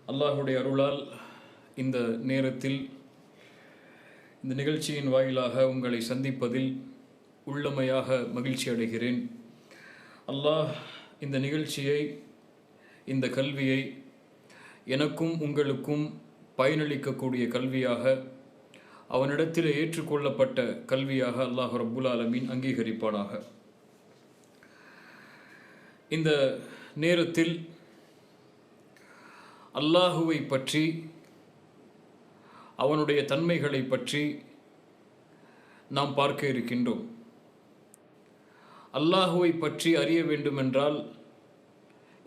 அல்லாஹுடைய அருளால் இந்த நேரத்தில் இந்த நிகழ்ச்சியின் வாயிலாக உங்களை சந்திப்பதில் உள்ளமையாக மகிழ்ச்சி அடைகிறேன். அல்லாஹ் இந்த நிகழ்ச்சியை, இந்த கல்வியை எனக்கும் உங்களுக்கும் பயனளிக்கக்கூடிய கல்வியாக, அவனிடத்தில் ஏற்றுக்கொள்ளப்பட்ட கல்வியாக அல்லாஹ் ரப்புல் ஆலமீன் அங்கீகரிப்பானாக. இந்த நேரத்தில் அல்லாஹுவை பற்றி, அவனுடைய தன்மைகளை பற்றி நாம் பார்க்க இருக்கின்றோம். அல்லாஹுவை பற்றி அறிய வேண்டுமென்றால்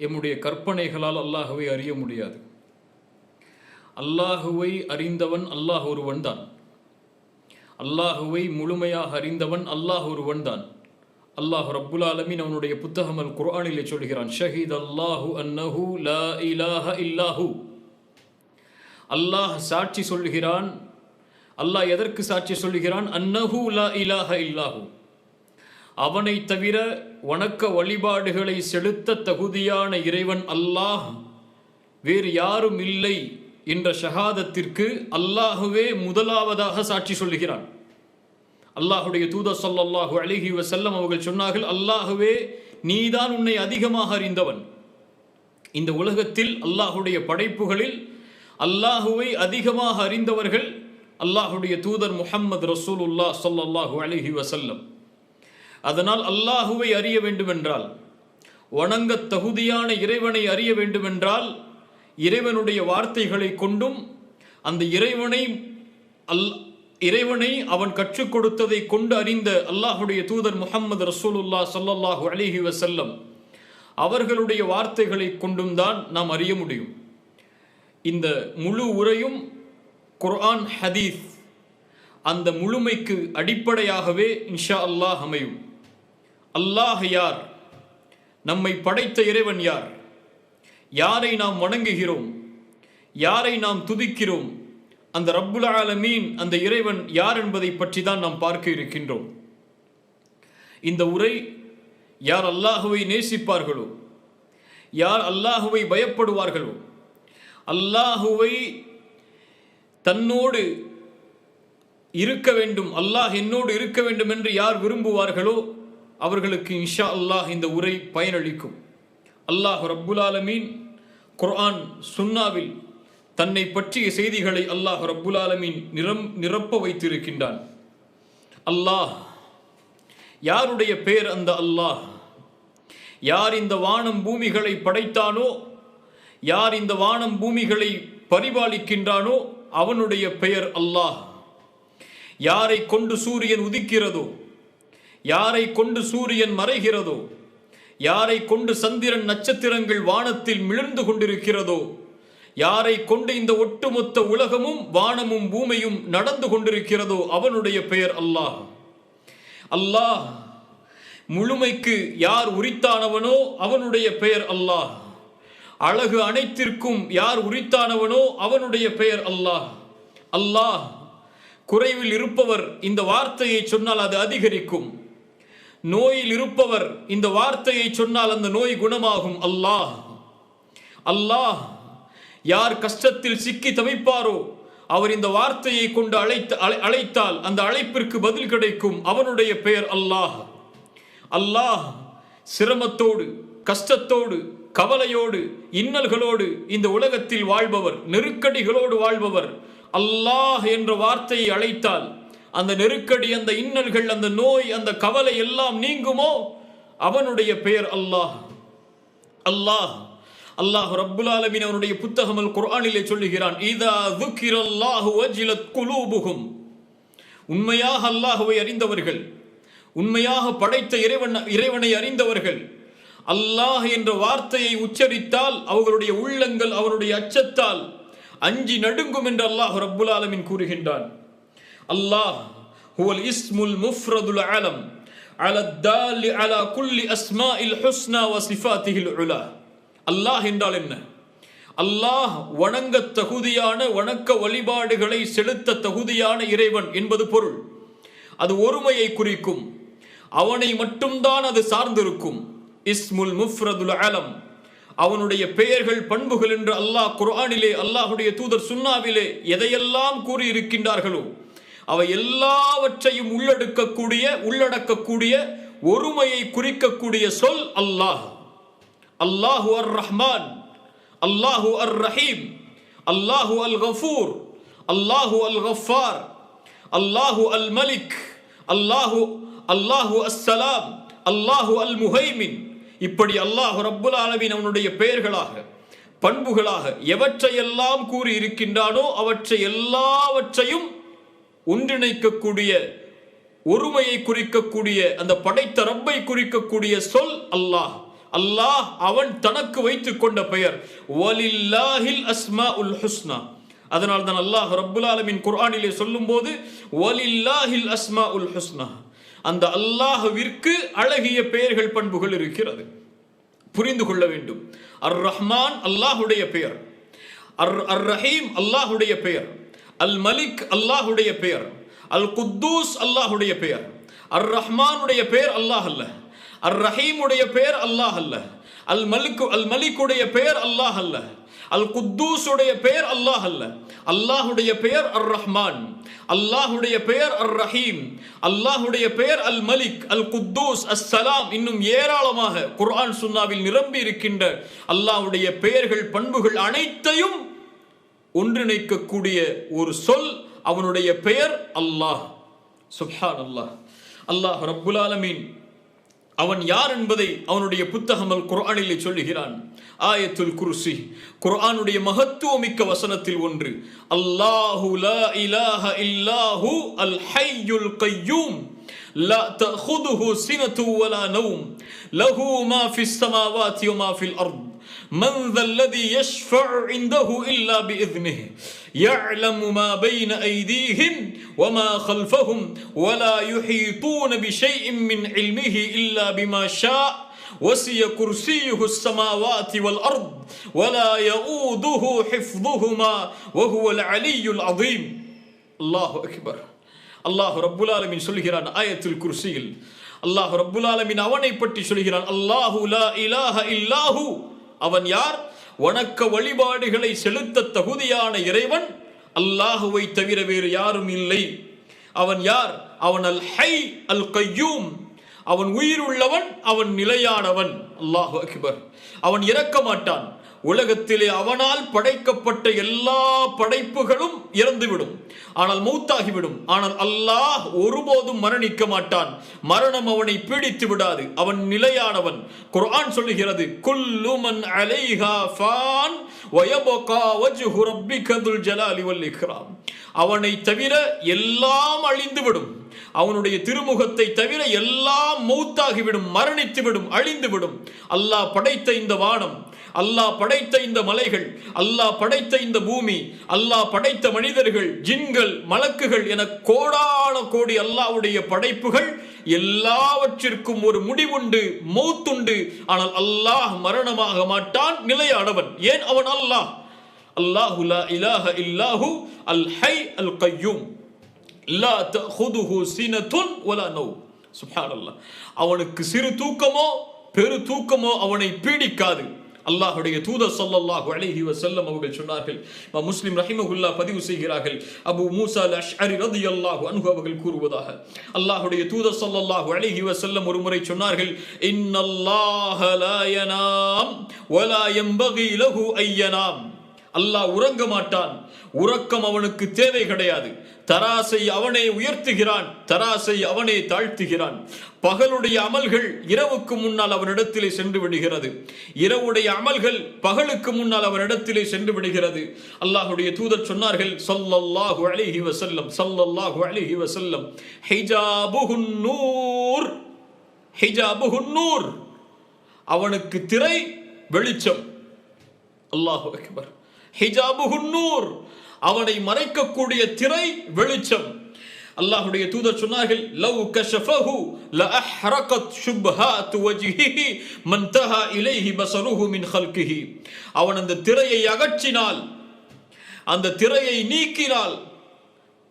எம்முடைய கற்பனைகளால் அல்லாஹுவை அறிய முடியாது. அல்லாஹுவை அறிந்தவன் அல்லாஹ் ஒருவன் தான். அல்லாஹுவை முழுமையாக அறிந்தவன் அல்லாஹ் ஒருவன் தான். அல்லாஹ் ரப்புல் ஆலமீன் அவனுடைய புத்தகம் அல் குர்ஆனிலே சொல்கிறான், ஷஹீத் அல்லாஹு அன்னஹு லா இலாஹ இல்லாஹு. அல்லாஹ் சாட்சி சொல்கிறான். அல்லாஹ் எதற்கு சாட்சி சொல்கிறான்? அன்னஹு லா இலாஹ இல்லாஹு, அவனை தவிர வணக்க வழிபாடுகளை செலுத்த தகுதியான இறைவன் அல்லாஹ், வேறு யாரும் இல்லை என்ற ஷஹாதத்திற்கு அல்லாஹுவே முதலாவதாக சாட்சி சொல்கிறான். அல்லாஹுடைய தூதர் ஸல்லல்லாஹு அலைஹி வஸல்லம் அவர்கள் சொன்னார்கள், அல்லாஹுவே நீதான் உன்னை அதிகமாக அறிந்தவன். இந்த உலகத்தில் அல்லாஹுடைய படைப்புகளில் அல்லாஹுவை அதிகமாக அறிந்தவர்கள் அல்லாஹுடைய தூதர் முஹம்மது ரசூலுல்லாஹ் ஸல்லல்லாஹு அலைஹி வஸல்லம். அதனால் அல்லாஹுவை அறிய வேண்டுமென்றால், வணங்க தகுதியான இறைவனை அறிய வேண்டுமென்றால், இறைவனுடைய வார்த்தைகளை கொண்டும் அந்த இறைவனை அவன் கற்றுக் கொடுத்ததை கொண்டு அறிந்த அல்லாஹுடைய தூதர் முஹம்மது ரசூலுல்லாஹ் ஸல்லல்லாஹு அலைஹி வஸல்லம் அவர்களுடைய வார்த்தைகளை கொண்டும் தான் நாம் அறிய முடியும். இந்த முழு உரையும் குர்ஆன் ஹதீஸ் அந்த முழுமைக்கு அடிப்படையாகவே இன்ஷா அல்லாஹ் அமையும். அல்லாஹ் யார்? நம்மை படைத்த இறைவன் யார்? யாரை நாம் வணங்குகிறோம்? யாரை நாம் துதிக்கிறோம்? அந்த ரப்புல் ஆலமீன், அந்த இறைவன் யார் என்பதை பற்றி தான் நாம் பார்க்க இருக்கின்றோம். இந்த உரை யார் அல்லாஹுவை நேசிப்பார்களோ, யார் அல்லாஹுவை பயப்படுவார்களோ, அல்லாஹுவை தன்னோடு இருக்க வேண்டும், அல்லாஹ் என்னோடு இருக்க வேண்டும் என்று யார் விரும்புவார்களோ அவர்களுக்கு இன்ஷா அல்லாஹ் இந்த உரை பயனளிக்கும். அல்லாஹ் ரப்புல் ஆலமீன் குர்ஆன் சுன்னாவில் தன்னை பற்றிய செய்திகளை அல்லாஹ் ரப்புல் ஆலமீன் நிரப்ப வைத்திருக்கின்றான். அல்லாஹ் யாருடைய பெயர்? அந்த அல்லாஹ் யார் இந்த வானம் பூமிகளை படைத்தானோ, யார் இந்த வானம் பூமிகளை பரிபாலிக்கின்றானோ அவனுடைய பெயர் அல்லாஹ். யாரை கொண்டு சூரியன் உதிக்கிறதோ, யாரை கொண்டு சூரியன் மறைகிறதோ, யாரை கொண்டு சந்திரன் நட்சத்திரங்கள் வானத்தில் மிளர்ந்து கொண்டிருக்கிறதோ, யாரை கொண்டு இந்த ஒட்டுமொத்த உலகமும் வானமும் பூமியும் நடந்து கொண்டிருக்கிறதோ அவனுடைய பெயர் அல்லாஹ். அல்லாஹ் முழுமைக்கு யார் உரித்தானவனோ அவனுடைய பெயர் அல்லாஹ். அழகு அனைத்திற்கும் யார் உரித்தானவனோ அவனுடைய பெயர் அல்லாஹ். அல்லாஹ் குறைவில் இருப்பவர் இந்த வார்த்தையை சொன்னால் அது அதிகரிக்கும். நோயில் இருப்பவர் இந்த வார்த்தையை சொன்னால் அந்த நோய் குணமாகும். அல்லாஹ். அல்லாஹ் யார் கஷ்டத்தில் சிக்கி தவிப்பாரோ அவர் இந்த வார்த்தையை கொண்டு அழைத்தால் அந்த அழைப்பிற்கு பதில் கிடைக்கும். அவனுடைய பெயர் அல்லாஹ். அல்லாஹ் சிரமத்தோடு, கஷ்டத்தோடு, கவலையோடு, இன்னல்களோடு இந்த உலகத்தில் வாழ்பவர், நெருக்கடிகளோடு வாழ்பவர். அல்லாஹ் என்ற வார்த்தையை அழைத்தால் அந்த நெருக்கடி, அந்த இன்னல்கள், அந்த நோய், அந்த கவலை எல்லாம் நீங்குமோ அவனுடைய பெயர் அல்லாஹ். அல்லாஹ் அல்லாஹ் ரப்புல் ஆலமீன் அவனுடைய புத்தகம் அல் குர்ஆனிலே சொல்லுகிறான், இதா ذுக்கிரல்லாஹு வஜிலத் குலூபுஹும். உண்மையாக அல்லாஹுவை அறிந்தவர்கள், உண்மையாக படைத்த இறைவனை அறிந்தவர்கள் அல்லாஹ் என்ற வார்த்தையை உச்சரித்தால் அவர்களுடைய உள்ளங்கள் அவருடைய அச்சத்தால் அஞ்சி நடுங்கும் என்று அல்லாஹ் ரப்புல் ஆலமீன் கூறுகின்றான். அல்லாஹ் ஹுவல் இஸ்முல் முஃப்ரதுல் அலம் அலத் தாலி அலா குல்லி அஸ்மாஇல் ஹுஸ்னா வ சிஃபாத்திஹில் உலா. அல்லாஹ் என்றால் என்ன? அல்லாஹ் வணங்க தகுதியான, வணக்க வழிபாடுகளை செலுத்த தகுதியான இறைவன் என்பது பொருள். அது ஒருமையை குறிக்கும். அவனை மட்டும்தான் அது சார்ந்திருக்கும். இஸ்முல் முஃப்ரதுல் அலம் அவனுடைய பெயர்கள் பண்புகள் என்று அல்லாஹ் குர்ஆனிலே அல்லாஹுடைய தூதர் சுன்னாவிலே எதையெல்லாம் கூறி இருக்கின்றார்களோ அவை எல்லாவற்றையும் உள்ளடக்கக்கூடிய ஒருமையை குறிக்கக்கூடிய சொல் அல்லாஹ். அல்லாஹு அர் ரஹ்மான், அல்லாஹு அர் ரஹீம், அல்லாஹு அல் கஃபூர், அல்லாஹு அல் கஃபார், அல்லாஹு அல் மலிக், அல்லாஹு அஸ்ஸலாம், அல்லாஹு அல் முஹைமின். இப்படி அல்லாஹ் ரப்புல் ஆலமீன் அவனுடைய பெயர்களாக பண்புகளாக எவற்றையெல்லாம் கூறி இருக்கின்றானோ அவற்றை எல்லாவற்றையும் ஒன்றிணைக்கக்கூடிய ஒருமையை குறிக்கக்கூடிய அந்த படைத்த ரப்பை குறிக்கக்கூடிய சொல் அல்லாஹ். அல்லாஹ் அவன் தனக்கு வைத்துக் கொண்ட பெயர் வலில்லாஹில் அஸ்மாஉல் ஹுஸ்னா. அதனால் தான் அல்லாஹ் ரப்புல் ஆலமீன் குர்ஆனிலே சொல்லும்போது வலில்லாஹில் அஸ்மாஉல் ஹுஸ்னா, அந்த அல்லாஹ்விற்கு அழகிய பெயர்கள் பண்புகள் இருக்கிறது. புரிந்து கொள்ள வேண்டும். அர் ரஹ்மான் அல்லாஹுடைய பெயர், அர் ரஹீம் அல்லாஹுடைய பெயர், அல் மலிக் அல்லாஹுடைய பெயர், அல் குத்தூஸ் அல்லாஹுடைய பெயர். அர் ரஹ்மானுடைய பெயர் அல்லாஹ் அல்ல, அர் ரஹீமுடைய பெயர் அல்லாஹ் அல்ல, அல் மலிக்குடைய பெயர் அல்லாஹ் அல்ல, அல் குத்தூஸுடைய பெயர் அல்லாஹ் அல்ல. அல்லாஹுடைய பெயர் அர் ரஹ்மான், அல்லாஹுடைய பெயர் அர் ரஹீம், அல்லாஹுடைய பெயர் அல் மலிக், அல் குத்தூஸ், அஸ்ஸலாம், இன்னும் ஏராளமாக குர்ஆன் சுன்னாவில் நிரம்பி இருக்கின்ற அல்லாஹுடைய பெயர்கள் பண்புகள் அனைத்தையும் ஒன்றிணைக்கக்கூடிய ஒரு சொல் அவனுடைய பெயர் அல்லாஹ். சுப்ஹானல்லாஹ். அல்லாஹ் ரப்புல் ஆலமீன் அவன் யார் என்பதை அவனுடைய புத்தகம் அல் குர்ஆனிலே சொல்லுகிறான். ஆயத்துல் குர்சி குர்ஆனுடைய மகத்துவமிக்க வசனத்தில் ஒன்று. அல்லாஹு லா இலாஹ இல்லாஹு அல் ஹய்யுல் கய்யூம் லா தஅഖுதுஹு சினத்து வலா நௌம் லஹு மா ஃபிஸ் ஸமாவாதி வ மா ஃபில் அர்த் من ذا الذي يشفع عنده إلا بإذنه يعلم ما بين أيديهم وما خلفهم ولا يحيطون بشيء من علمه إلا بما شاء وسع كرسيه السماوات والأرض ولا يؤوده حفظهما وهو العلي العظيم. الله أكبر. الله رب العالمين சொல்கிறான் ஆயத்துல் குர்சியில். அல்லாஹ் ரப்புல் ஆலமீன் அவனை பற்றி சொல்கிறான். அல்லாஹு லா இலாஹ இல்லாஹு, அவன் யார்? வணக்க வழிபாடுகளை செலுத்த தகுதியான இறைவன் அல்லாஹுவை தவிர வேறு யாரும் இல்லை. அவன் யார்? அவன் அல் ஹை அல் கய்யூம், அவன் உயிர் உள்ளவன், அவன் நிலையானவன். அல்லாஹு அக்பர். அவன் இறக்க மாட்டான். உலகத்திலே அவனால் படைக்கப்பட்ட எல்லா படைப்புகளும் இறந்துவிடும், ஆனால் மௌத்தாகிவிடும். ஆனால் அல்லாஹ் ஒருபோதும் மரணிக்க மாட்டான். மரணம் அவனை பீடித்து விடாது. அவன் நிலையானவன். குர்ஆன் சொல்லுகிறது, குல்லு மன் அலைஹா ஃபான் வ யப்கா வஜ்ஹு ரப்பிக துல் ஜலாலி வல் இக்ராம். அவனை தவிர எல்லாம் அழிந்துவிடும். அவனுடைய திருமுகத்தை தவிர எல்லாம் மௌத்தாகிவிடும், மரணித்துவிடும், அழிந்துவிடும். அல்லாஹ் படைத்த இந்த வானம், அல்லாஹ் படைத்த இந்த மலைகள், அல்லாஹ் படைத்த இந்த பூமி, அல்லாஹ் படைத்த மனிதர்கள், ஜின்கள், மலக்குகள் என கோடான கோடி அல்லாஹ்வுடைய படைப்புகள் எல்லாவற்றிற்கும் ஒரு முடிவுண்டு, மௌத்துண்டு. ஆனால் அல்லாஹ் மரணமாக மாட்டான், நிலையானவன். ஏன்? அவன் அல்லாஹ். அல்லாஹு லா இலாஹ இல்லாஹு அல் ஹை அல் கய்யூம் லா தஅഖுதுஹு சினத்துன் வலா நௌம். சுப்ஹானல்லாஹ். அவனுக்கு சிறு தூக்கமோ பெரு தூக்கமோ அவனை பீடிக்காது. அல்லாஹுடைய தூதர் ஸல்லல்லாஹு அலைஹி வஸல்லம் அவர்கள் சொன்னார்கள். முஸ்லிம் ரஹிமஹுல்லாஹ் பதிவு செய்கிறார்கள். அபூ மூஸா அல் அஷ்அரி ரலியல்லாஹு அன்ஹு அவர்கள் கூறுவதாக, அல்லாஹுடைய தூதர் ஸல்லல்லாஹு அலைஹி வஸல்லம் ஒரு முறை சொன்னார்கள், இன்னல்லாஹ லா யனாம் வலா யம்பகி லஹு அய்யனாம். அல்லாஹ் உறங்க மாட்டான், உறக்கம் அவனுக்கு தேவை கிடையாது. தராசை அவனே உயர்த்துகிறான், தராசை அவனே தாழ்த்துகிறான். பகலுடைய அமல்கள் இரவுக்கு முன்னால் அவனிடத்திலே சென்று விடுகிறது, இரவுடைய அமல்கள் பகலுக்கு முன்னால் அவனிடத்திலே சென்று விடுகிறது. அல்லாஹுடைய தூதர் சொன்னார்கள் ஸல்லல்லாஹு அலைஹி வஸல்லம், ஸல்லல்லாஹு அலைஹி வஸல்லம், ஹிஜாபுஹுன் நூர், ஹிஜாபுஹுன் நூர், அவனுக்கு திரை வெளிச்சம். அல்லாஹு அக்பர். ஹிஜாபுஹுன் நூர், அவனை மறைக்கக்கூடிய திரை வெளிச்சம். அல்லாஹ்வுடைய தூதர் சொன்னார்கள், லவ் கஷஃபஹு லஅஹ்ரகத் ஷுப்ஹாத் வஜ்ஹிஹி மன்தஹா இலைஹி பஸருஹு மின் ஹல்கிஹி. அவன் அந்த திரையை அகற்றினால், அந்த திரையை நீக்கினால்,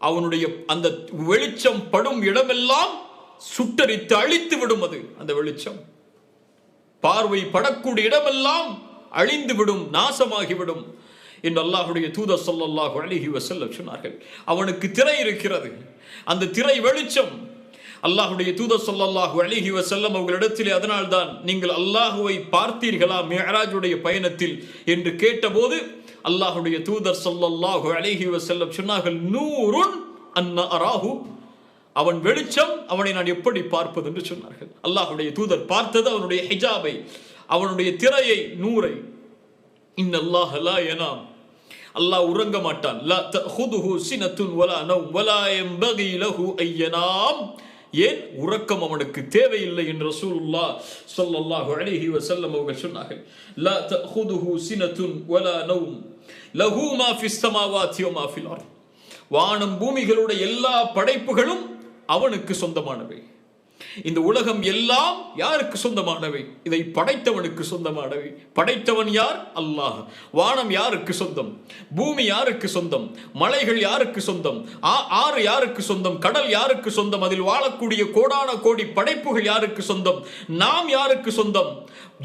அவனுடைய அந்த வெளிச்சம் படும் இடமெல்லாம் சுட்டரித்து அழித்து விடும். அது அந்த வெளிச்சம் பார்வை படக்கூடிய இடமெல்லாம் அழிந்துவிடும், நாசமாகிவிடும் என்று அல்லாஹுடைய தூதர் ஸல்லல்லாஹு அலைஹி வஸல்லம் சொன்னார்கள். அவனுக்கு திரை இருக்கிறது, அந்த திரை வெளிச்சம். அல்லாஹுடைய தூதர் ஸல்லல்லாஹு அலைஹி வஸல்லம் அவர்களிடத்திலே அதனால்தான் நீங்கள் அல்லாஹுவை பார்த்தீர்களா மிஅராஜுடைய பயணத்தில் என்று கேட்டபோது அல்லாஹுடைய தூதர் ஸல்லல்லாஹு அலைஹி வஸல்லம் சொன்னார்கள், நூருன் அன்ன அராஹு, அவன் வெளிச்சம், அவனை நான் எப்படி பார்ப்பது என்று சொன்னார்கள். அல்லாஹுடைய தூதர் பார்த்தது அவனுடைய ஹிஜாபை, அவனுடைய திரையை, நூரை. இன்னல்லாஹ லா யனாம், அல்லாஹ் உறங்க மாட்டான். லா தஅஹுதுஹு சினத்துன் வலா நௌம் வலா யம்பகி லஹு அய்யனாம், ஏன் உறக்கம் அவனுக்கு தேவையில்லை என்று ரசூலுல்லாஹ் ஸல்லல்லாஹு அலைஹி வஸல்லம் அவர்கள் சொன்னார்கள். லா தஅஹுதுஹு சினத்துன் வலா நௌம் லஹு மா ஃபிஸ் ஸமாவாதி வ மா ஃபில் அர்த், வானம் பூமிகளுடைய எல்லா படைப்புகளும் அவனுக்கு சொந்தமானவை. இந்த உலகம் எல்லாம் யாருக்கு சொந்தமானவை? இதை படைத்தவனுக்கு சொந்தமானவை. படைத்தவன் யார்? அல்லாஹ். வானம் யாருக்கு சொந்தம்? பூமி யாருக்கு சொந்தம்? மலைகள் யாருக்கு சொந்தம்? ஆறு யாருக்கு சொந்தம்? கடல் யாருக்கு சொந்தம்? அதில் வாழக்கூடிய கோடான கோடி படைப்புகள் யாருக்கு சொந்தம்? நாம் யாருக்கு சொந்தம்?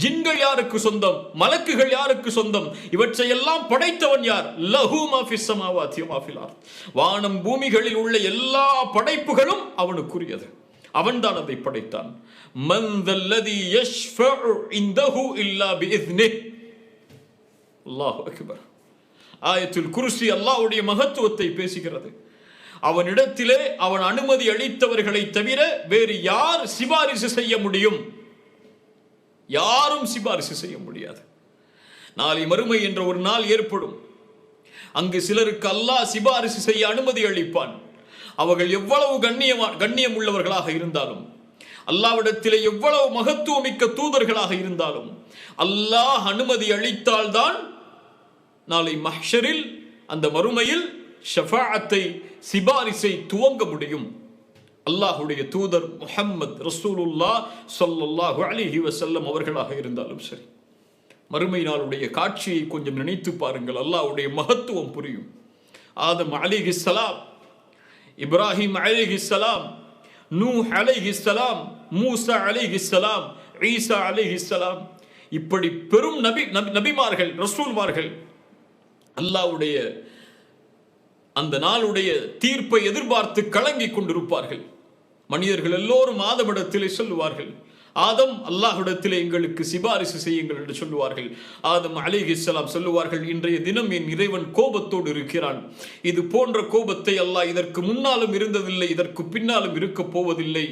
ஜின்கள் யாருக்கு சொந்தம்? மலக்குகள் யாருக்கு சொந்தம்? இவற்றையெல்லாம் படைத்தவன் யார்? லஹு மா ஃபிஸ் ஸமாவாதி வ மா ஃபில் அர்த், வானம் பூமிகளில் உள்ள எல்லா படைப்புகளும் அவனுக்குரியது. அவன்தான் அதை படைத்தான். மன் தல்லதி யஷ்ஃபஉ இன்தஹு இல்லா பிஇذنஹ். அல்லாஹு அக்பர். ஆயத்துல் குர்சி அல்லாஹ்வுடைய மகத்துவத்தை பேசுகிறது. அவனிடத்திலே அவன் அனுமதி அளித்தவர்களை தவிர வேறு யார் சிபாரிசு செய்ய முடியும்? யாரும் சிபாரிசு செய்ய முடியாது. நாளை மறுமை என்ற ஒரு நாள் ஏற்படும். அங்கு சிலருக்கு அல்லாஹ் சிபாரிசு செய்ய அனுமதி அளிப்பான். அவர்கள் எவ்வளவு கண்ணியம் உள்ளவர்களாக இருந்தாலும், அல்லாஹ்விடத்திலே எவ்வளவு மகத்துவமிக்க தூதர்களாக இருந்தாலும், அல்லாஹ் அனுமதி அளித்தால்தான் நாளை மஹ்ஷரில், அந்த மறுமையில் ஷஃபாஅத்தை, சிபாரிசை துவங்க முடியும். அல்லாஹுடைய தூதர் முஹம்மது ரசூலுல்லாஹ் ஸல்லல்லாஹு அலைஹி வஸல்லம் அவர்களாக இருந்தாலும் சரி, மறுமை நாளுடைய காட்சியை கொஞ்சம் நினைத்து பாருங்கள், அல்லாஹ்வுடைய மகத்துவம் புரியும். ஆதம் அலைஹிஸ்ஸலாம், இப்ராஹிம் அலைஹிஸ்ஸலாம், நூஹ் அலைஹிஸ்ஸலாம், மூசா அலைஹிஸ்ஸலாம், ஈசா அலைஹிஸ்ஸலாம், இப்படி பெரும் நபிமார்கள், ரசூல்மார்கள் அல்லாஹ்வுடைய அந்த நாளுடைய தீர்ப்பை எதிர்பார்த்து கலங்கிக் கொண்டிருப்பார்கள். மனிதர்கள் எல்லோரும் ஆதமிடத்திலே சொல்லுவார்கள், ஆதம், அல்லாஹ்விடத்திலே எங்களுக்கு சிபாரிசு செய்யுங்கள் என்று சொல்லுவார்கள். ஆதம் அலைஹிஸ்ஸலாம் சொல்லுவார்கள், இன்றைய தினம் என் இறைவன் கோபத்தோடு இருக்கிறான். இது போன்ற கோபத்தை அல்லாஹ் இதற்கு முன்னாலும் இருந்ததில்லை, இதற்கு பின்னாலும் இருக்க போவதில்லை.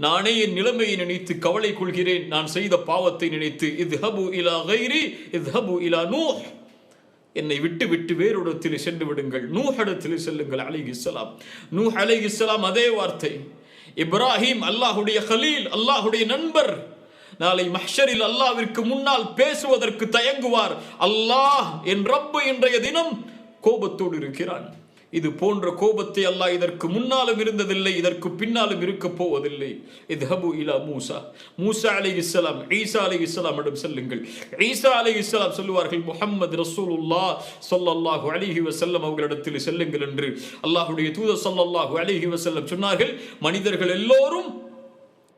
நானே என் நிலைமையை நினைத்து கவலை கொள்கிறேன், நான் செய்த பாவத்தை நினைத்து. இத்ஹபு இலா கைரி இத்ஹபு இலா நூஹ், என்னை விட்டு விட்டு வேறொடத்திலே சென்று விடுங்கள், நூஹ் இடத்திலே செல்லுங்கள் அலைஹிஸ்ஸலாம். நூஹ் அலைஹிஸ்ஸலாம் அதே வார்த்தை. இப்ராஹிம் அல்லாஹுடைய கலீல், அல்லாஹுடைய நண்பர், நாளை மஹ்ஷரில் அல்லாஹ்விற்கு முன்னால் பேசுவதற்கு தயங்குவார். அல்லாஹ் என் ரப்பு இன்றைய தினம் கோபத்தோடு இருக்கிறான். இது போன்ற கோபத்தை அல்லாஹ் இதற்கு முன்னாலும் இருந்ததில்லை, இதற்கு பின்னாலும் இருக்க போவதில்லை. இத்ஹபு இலா மூசா, மூசா அலைஹிஸ்ஸலாம், ஈசா அலைஹிஸ்ஸலாம் இடம் செல்லுங்கள். ஈசா அலைஹிஸ்ஸலாம் சொல்லுவார்கள், முஹம்மது ரசூலுல்லாஹ் ஸல்லல்லாஹு அலைஹி வஸல்லம் அவர்களிடத்தில் செல்லுங்கள் என்று அல்லாஹ்வுடைய தூதர் ஸல்லல்லாஹு அலைஹி வஸல்லம் சொன்னார்கள். மனிதர்கள் எல்லோரும்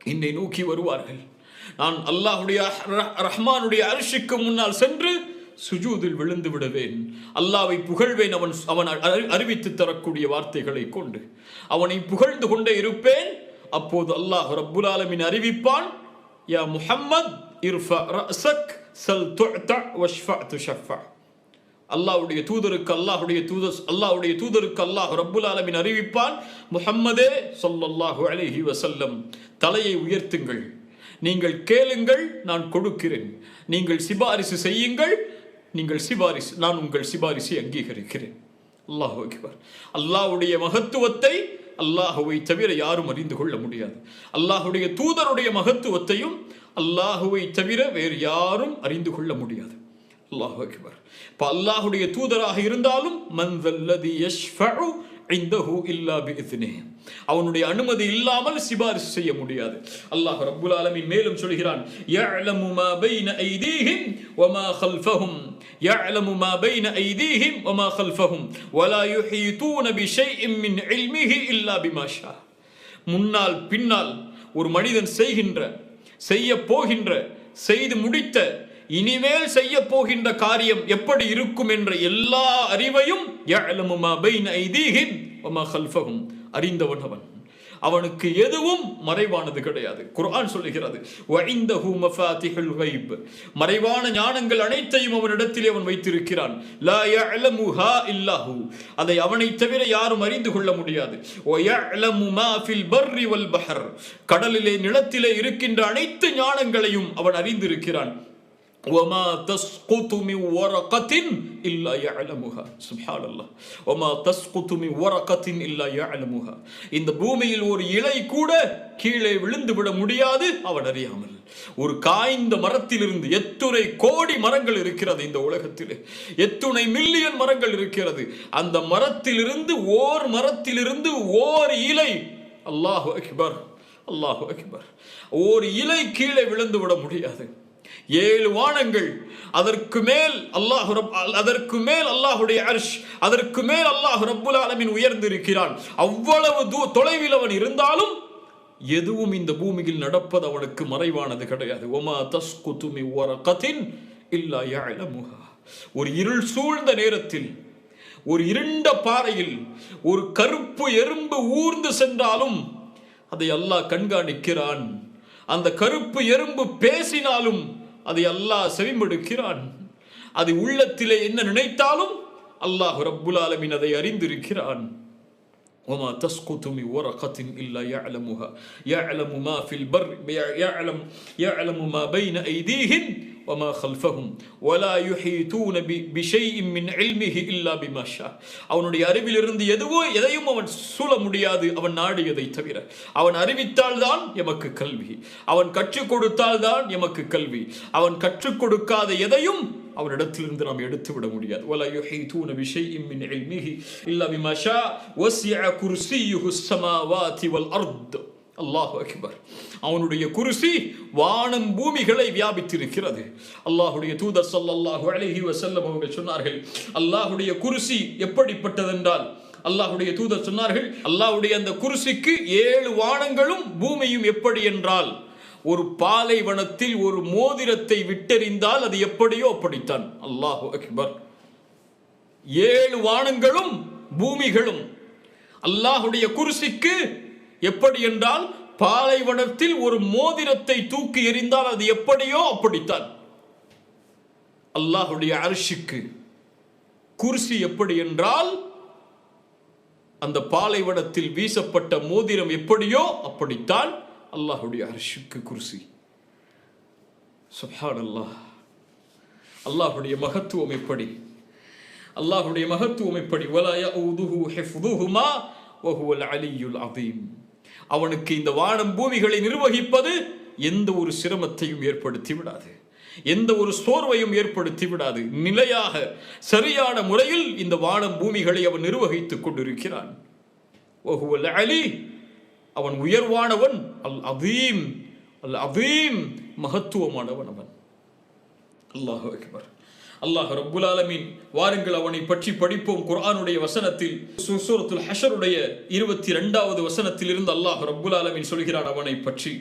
என்னை நோக்கி வருவார்கள். நான் அல்லாஹ்வுடைய ரஹ்மானுடைய அர்ஷுக்கு முன்னால் சென்று சுஜூதில் விழுந்து விடுவேன், அல்லாஹ்வை புகழ்வேன். அவன் அறிவித்து தரக்கூடிய வார்த்தைகளை கொண்டு அவனை புகழ்ந்து கொண்டே இருப்பேன். அப்போது அல்லாஹ் ரப்புல் ஆலமீன் அறிவிப்பான், யா முஹம்மத் இர்ஃபா ரஅஸக் சல் துஅத வஷ்ஃபா துஷஃபா. அல்லாஹ்வுடைய தூதருக்கு அல்லாஹ் ரப்புல் ஆலமீன் அறிவிப்பான், முஹம்மதே ஸல்லல்லாஹு அலைஹி வஸல்லம், தலையை உயர்த்துங்கள், நீங்கள் கேளுங்கள், நான் கொடுக்கிறேன், நீங்கள் சிபாரிசு செய்யுங்கள், நான் உங்கள் சிபாரிசை அங்கீகரிக்கிறேன். அல்லாஹு அக்பர். அல்லாஹ்வுடைய மகத்துவத்தை அல்லாஹுவை தவிர யாரும் அறிந்து கொள்ள முடியாது. அல்லாஹுடைய தூதருடைய மகத்துவத்தையும் அல்லாஹுவை தவிர வேறு யாரும் அறிந்து கொள்ள முடியாது. அல்லாஹு அக்பர். இப்ப அல்லாஹுடைய தூதராக இருந்தாலும் மன் தல்லதி யஷ்ஃபஉ இன்தஹு இல்லா பிஇذنஹ், அவனுடைய அனுமதி இல்லாமல் சிபாரிசு செய்ய முடியாது. அல்லாஹ் ரப்புல் ஆலமீன் மேலும் சொல்கிறான், யஅலமு மா பைன ஐதீஹிம் வமா கல்ஃபஹும், யஅலமு மா பைன ஐதீஹிம் வமா கல்ஃபஹும் வலா யுஹீதூன பிஷைஇன் மின் இல்மிஹி இல்லா பிமா ஷா. முன்னால் பின்னால் ஒரு மனிதன் செய்ய போகின்ற, செய்து முடித்த இனிமேல் செய்ய போகின்ற காரியம் எப்படி இருக்கும் என்ற எல்லா அறிவையும் யஅலமு மா பைன ஐதீஹிம் வ மா கல்ஃபஹும், அறிந்தவன் அவன். அவனுக்கு எதுவும் மறைவானது கிடையாது. குர்ஆன் சொல்லுகிறது வ இன்தஹு மஃபாத்திஹுல் கைப், மறைவான ஞானங்கள் அனைத்தையும் அவனிடத்திலே அவன் வைத்திருக்கிறான். லா யஅலமுஹா இல்லஹு, அதை அவனை தவிர யாரும் அறிந்து கொள்ள முடியாது. வ யஅலமு மா ஃபில் பர்ரி வல் பஹர், கடலிலே நிலத்திலே இருக்கின்ற அனைத்து ஞானங்களையும் அவன் அறிந்திருக்கிறான். وما تسقط من ورقة إلا يعلمها سبحان الله وما تسقط من ورقة إلا يعلمها. இந்த பூமியில் ஒரு இலை கூட கீழே விழுந்து விட முடியாது அவன் அறியாமல். ஒரு காய்ந்த மரத்திலிருந்து எத்துணை கோடி மரங்கள் இருக்கிறது இந்த உலகத்திலே, எத்துணை மில்லியன் மரங்கள் இருக்கிறது. அந்த மரத்திலிருந்து ஓர் இலை, அல்லாஹு அக்பர் அல்லாஹு அக்பர், ஓர் இலை கீழே விழுந்து விட முடியாது. 7 வானங்கள், அதற்கு மேல் அல்லாஹுடைய அர்ஷ், அதற்கு மேல் அல்லாஹ் ரப்புல் ஆலமீன் உயர்ந்திருக்கிறான். அவ்வளவு தொலைவில் அவன் இருந்தாலும் எதுவும் இந்த பூமியில் நடப்பது அவனுக்கு மறைவானது கிடையாது. ஒமா தஸ்குது மின் வரகத்தின் இல்லா யஅலமுஹா. ஒரு இருள் சூழ்ந்த நேரத்தில், ஒரு இருண்ட பாறையில் ஒரு கருப்பு எறும்பு ஊர்ந்து சென்றாலும் அதை அல்லாஹ் கண்காணிக்கிறான். அந்த கருப்பு எறும்பு பேசினாலும் அதை அல்லாஹ் செவிமடுக்கிறான். அது உள்ளத்திலே என்ன நினைத்தாலும் அல்லாஹ் ரப்புல் ஆலமீன் அதை அறிந்திருக்கிறான். وما تسقط من ورقة إلا يعلمها يعلم ما في البر يعلم ما بين أيديهم وما خلفهم ولا يحيطون بشيء من علمه إلا بما شاء. அவனுடைய அறிவிலிருந்து எதையும் அவன் சூழ முடியாது அவன் நாடியதை தவிர. அவன் அறிவித்தால் தான் எமக்கு கல்வி, அவன் கற்றுக் கொடுத்தால் தான் எமக்கு கல்வி. அவன் கற்றுக் கொடுக்காத எதையும் அவனிடத்திலிருந்து நாம் எடுத்து விட முடியாது. ولا يحيطون بشيء من علمه إلا بما شاء وسع كرسيه السماوات والأرض. அல்லாஹு அக்பர். அவனுடைய குர்சி வானம் பூமிகளை வியாபித்திருக்கிறது. அல்லாஹுடைய தூதர் ஸல்லல்லாஹு அலைஹி வஸல்லம் அவர்கள் சொன்னார்கள், அல்லாஹுடைய குர்சி எப்படிப்பட்டதென்றால், அல்லாஹுடைய தூதர் சொன்னார்கள், அல்லாஹுடைய அந்த குர்சிக்கு 7 வானங்களும் பூமியும் எப்படி என்றால், ஒரு பாலைவனத்தில் ஒரு மோதிரத்தை விட்டெறிந்தால் அது எப்படியோ அப்படித்தான். அல்லாஹு அக்பர். 7 வானங்களும் பூமிகளும் அல்லாஹுடைய குர்சிக்கு எப்படி என்றால், பாலைவனத்தில் ஒரு மோதிரத்தை தூக்கி எறிந்தால் அது எப்படியோ அப்படித்தான். அல்லாஹுடைய அர்ஷுக்கு குர்சி எப்படி என்றால், அந்த பாலைவனத்தில் வீசப்பட்ட மோதிரம் எப்படியோ அப்படித்தான் அல்லாஹுடைய அர்ஷுக்கு குர்சி. சுப்ஹானல்லாஹ். அல்லாஹுடைய மகத்துவம் எப்படி, அல்லாஹுடைய மகத்துவம் எப்படி. வலா யஊதுஹு ஹிஃதுஹுமா வஹுவல் அலியுல் அதீம். அவனுக்கு இந்த வானம் பூமிகளை நிர்வகிப்பது எந்த ஒரு சிரமத்தையும் ஏற்படுத்தி விடாது, எந்த ஒரு சோர்வையும் ஏற்படுத்தி விடாது. நிலையாக சரியான முறையில் இந்த வானம் பூமிகளை அவன் நிர்வகித்துக் கொண்டிருக்கிறான். வஹுவல் அலி, அவன் உயர்வானவன். அல் அதீம், அல் அதீம், மகத்துவமானவன் அவன். அல்லாஹு அக்பர். அல்லாஹ் ரப்புல் ஆலமீன், வாருங்கள் அவனை பற்றி படிப்போம். குர்ஆனுடைய வசனத்தில் சூரத்துல் ஹஷருடைய 22வது வசனத்தில் இருந்து அல்லாஹ் ரப்புல் ஆலமீன் சொல்கிறான் அவனை பற்றி.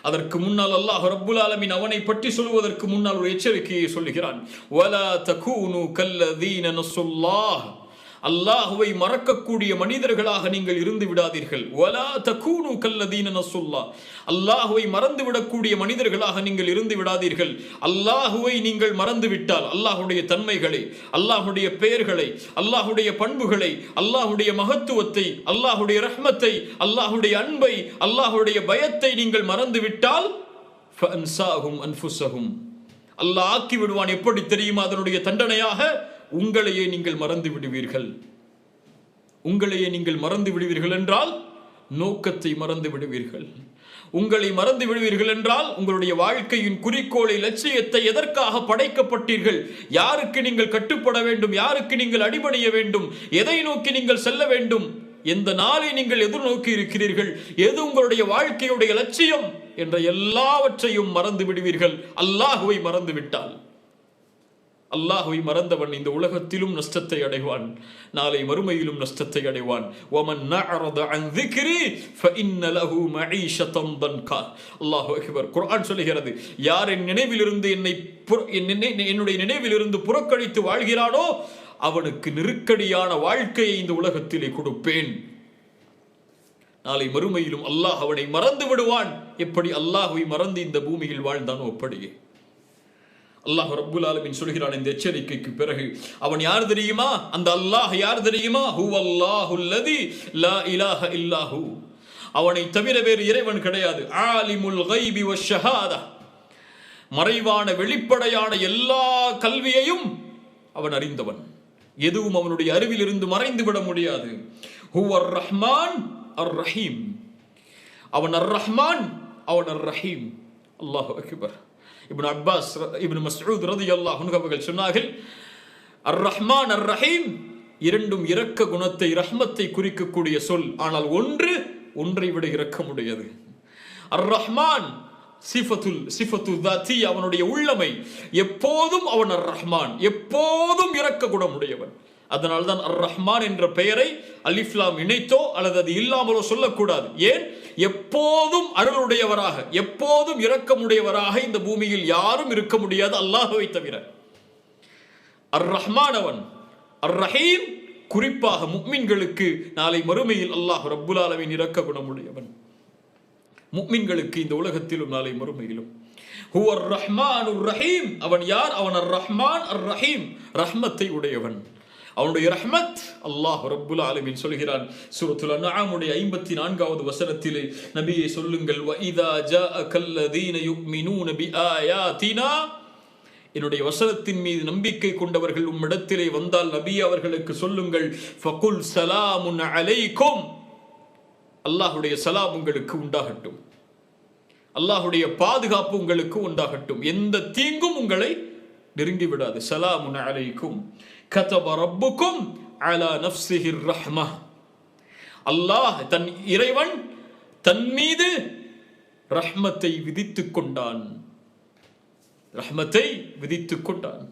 அதற்கு முன்னால் அல்லாஹ் ரப்புல் ஆலமீன் அவனை பற்றி சொல்வதற்கு முன்னால் ஒரு எச்சரிக்கையை சொல்கிறான். வலா தகூனு கல்லதீன நஸுல்லாஹ், அல்லாஹுவை மறக்கக்கூடிய மனிதர்களாக நீங்கள் இருந்து விடாதீர்கள். வலா தகூனு கல்லதீன நஸுல்லாஹ், அல்லாஹுவை மறந்துவிடக்கூடிய மனிதர்களாக நீங்கள் இருந்து விடாதீர்கள். அல்லாஹுவை நீங்கள் மறந்துவிட்டால், அல்லாஹுடைய தன்மைகளை, அல்லாஹுடைய பெயர்களை, அல்லாஹுடைய பண்புகளை, அல்லாஹுடைய மகத்துவத்தை, அல்லாஹுடைய ரஹ்மத்தை, அல்லாஹுடைய அன்பை, அல்லாஹுடைய பயத்தை நீங்கள் மறந்துவிட்டால் ஃபஅன்சாஹும் அன்ஃபுஸஹும், அல்லாஹ் ஆக்கி விடுவான். எப்படி தெரியுமா அதனுடைய தண்டனையாக? உங்களையே நீங்கள் மறந்து விடுவீர்கள். உங்களையே நீங்கள் மறந்து விடுவீர்கள் என்றால் நோக்கத்தை மறந்து விடுவீர்கள். உங்களை மறந்து விடுவீர்கள் என்றால் உங்களுடைய வாழ்க்கையின் குறிக்கோளை, லட்சியத்தை, எதற்காக படைக்கப்பட்டீர்கள், யாருக்கு நீங்கள் கட்டுப்பட வேண்டும், யாருக்கு நீங்கள் அடிபணிய வேண்டும், எதை நோக்கி நீங்கள் செல்ல வேண்டும், எந்த நாளை நீங்கள் எதிர்நோக்கி இருக்கிறீர்கள், எது உங்களுடைய வாழ்க்கையுடைய லட்சியம் என்ற எல்லாவற்றையும் மறந்து விடுவீர்கள் அல்லாஹுவை மறந்து விட்டால். அல்லாஹ்வை மறந்தவன் இந்த உலகத்திலும் நஷ்டத்தை அடைவான், நாளை மறுமையிலும் நஷ்டத்தை அடைவான். وَمَنْ نَعْرَضَ عَنْ ذِكْرِي فَإِنَّ لَهُ مَعِيشَةً ضَنْكًا. அல்லாஹு அக்பர். குர்ஆன் சொல்கிறது, யார் என் நினைவிலிருந்து என்னுடைய நினைவிலிருந்து புறக்கணித்து வாழ்கிறானோ அவனுக்கு நெருக்கடியான வாழ்க்கையை இந்த உலகத்திலே கொடுப்பேன், நாளை மறுமையிலும் அல்லாஹ் அவனை மறந்து விடுவான். எப்படி அல்லாஹ்வை மறந்து இந்த பூமியில் வாழ்ந்தானோ அப்படியே. அல்லாஹ் ரப்புல் ஆலமீன் சொல்கிறான் இந்த எச்சரிக்கைக்கு பிறகு, அவன் யார் தெரியுமா? அந்த அல்லாஹ் யார் தெரியுமா? ஹுவல்லாஹுல்லதி லா இலாஹ இல்லாஹு. அவனை தவிர வேறு இறைவன் கிடையாது. ஆலிமுல் கைபி வஷ்ஷஹாதா. மறைவான வெளிப்படையான எல்லா கல்வியையும் அவன் அறிந்தவன். எதுவும் அவனுடைய அறிவில் இருந்து மறைந்து விட முடியாது. ஹுவர் ரஹ்மான் அர் ரஹீம். அவன் அர் ரஹ்மான், அவன் அர் ரஹீம். அல்லாஹு அக்பர். இப்னு அப்பாஸ், இப்னு மஸ்ஊத் ரலியல்லாஹு அன்ஹு அவர்கள் சொன்னார்கள், அர் ரஹ்மான் அர் ரஹீம் இரண்டும் இரக்க குணத்தை, ரஹ்மத்தை குறிக்கக்கூடிய சொல். ஆனால் ஒன்றை விட இரக்கமுடையது. அர் ரஹ்மான் சிஃபத்து தாத்தி, அவனுடைய உள்ளமை. எப்போதும் அவன் அர் ரஹ்மான், எப்போதும் இரக்க குணமுடையவன். அதனால்தான் அர் ரஹ்மான் என்ற பெயரை அலிஃப்லாம் இணைத்தோ அல்லது அது இல்லாமலோ சொல்லக்கூடாது. ஏன்? எப்போதும் அருளுடையவராக, எப்போதும் இரக்கமுடையவராக இந்த பூமியில் யாரும் இருக்க முடியாது அல்லாஹ்வை தவிர. அர் ரஹ்மான் அவன். அர் ரஹீம் குறிப்பாக முஃமின்களுக்கு நாளை மறுமையில் அல்லாஹ் ரப்புல் ஆலமீன் இரக்க குணமுடையவன். முஃமின்களுக்கு இந்த உலகத்திலும் நாளை மறுமையிலும். ஹுவர் ரஹ்மானுர் ரஹீம். அவன் யார்? அவன் அர் ரஹ்மான் அர் ரஹீம், ரஹ்மத்தை உடையவன். அவனுடைய ரஹ்மத் அல்லாஹ் ரப்புல் ஆலமீன் சொல்கிறான் சூரத்துல் அன்ஆமுடைய 54வது வசனத்திலே, நபியே சொல்லுங்கள், வஇதா ஜாஅகல்லதீன யுமினூன பிஆயாத்தினா, என்னுடைய வசனத்தின் மீது நம்பிக்கை கொண்டவர்கள் உம்மிடத்திலே வந்தால் நபியே அவர்களுக்கு சொல்லுங்கள், ஃபகுல் ஸலாமுன் அலைக்கும், அல்லாஹ்வுடைய சலாம் உங்களுக்கு உண்டாகட்டும், அல்லாஹ்வுடைய பாதுகாப்பு உங்களுக்கு உண்டாகட்டும், எந்த தீங்கும் உங்களை நெருங்கி விடாது. சலாமுன் அலைக்கும் கதப ரப்புக்கும் அலா நஃப்ஸிஹிர் ரஹ்மஹ். அல்லாஹ் தன் இறைவன் தன் மீது ரஹ்மத்தை விதித்துக் கொண்டான், ரஹ்மத்தை விதித்துக் கொண்டான்.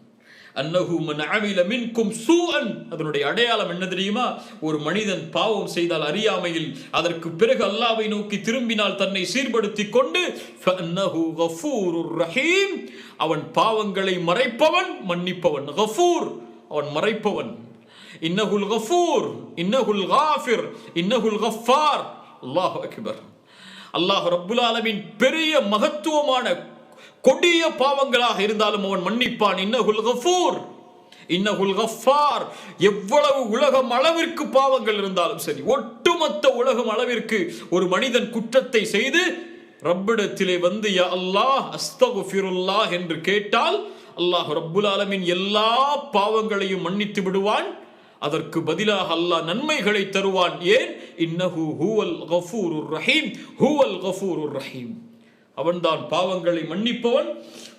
அன்னஹு மன் அமில மின்கும் சூஅன். அதனுடைய அடையாளம் என்ன தெரியுமா? ஒரு மனிதன் பாவம் செய்தால் அறியாமையில், அதற்கு பிறகு அல்லாஹ்வை நோக்கி திரும்பினால், தன்னை சீர்படுத்திக் கொண்டு, ஃபஅன்னஹு கஃபூருர் ரஹீம், அவன் பாவங்களை மறைப்பவன், மன்னிப்பவன். கஃபூர், அவன் மறைப்பவன். இன்னஹுல் கஃபூர், இன்னஹுல் காஃபிர், இன்னஹுல் கஃபார். அல்லாஹு அக்பர். அல்லாஹ் ரப்புல் ஆலமீன் பெரிய மகத்துவமான கொடிய பாவங்களாக இருந்தாலும் அவன் மன்னிப்பான். இன்னஹுல் கஃபூர், இன்னஹுல் கஃபார். எவ்வளவு உலகம் அளவிற்கு பாவங்கள் இருந்தாலும் சரி, ஒட்டுமொத்த உலகம் அளவிற்கு ஒரு மனிதன் குற்றத்தை செய்து ரப்பிடத்திலே வந்து யா அல்லாஹ் அஸ்தக்ஃபிருல்லாஹ் என்று கேட்டால், அல்லாஹ் ரப்புல் ஆலமீன் எல்லா பாவங்களையும் மன்னித்து விடுவான். அதற்கு பதிலாக அல்லாஹ் நன்மைகளை தருவான். ஏன்? இன்னஹு ஹுவல் கஃபூருர் ரஹீம், ஹுவல் கஃபூருர் ரஹீம். அவன்தான் பாவங்களை மன்னிப்பவன்,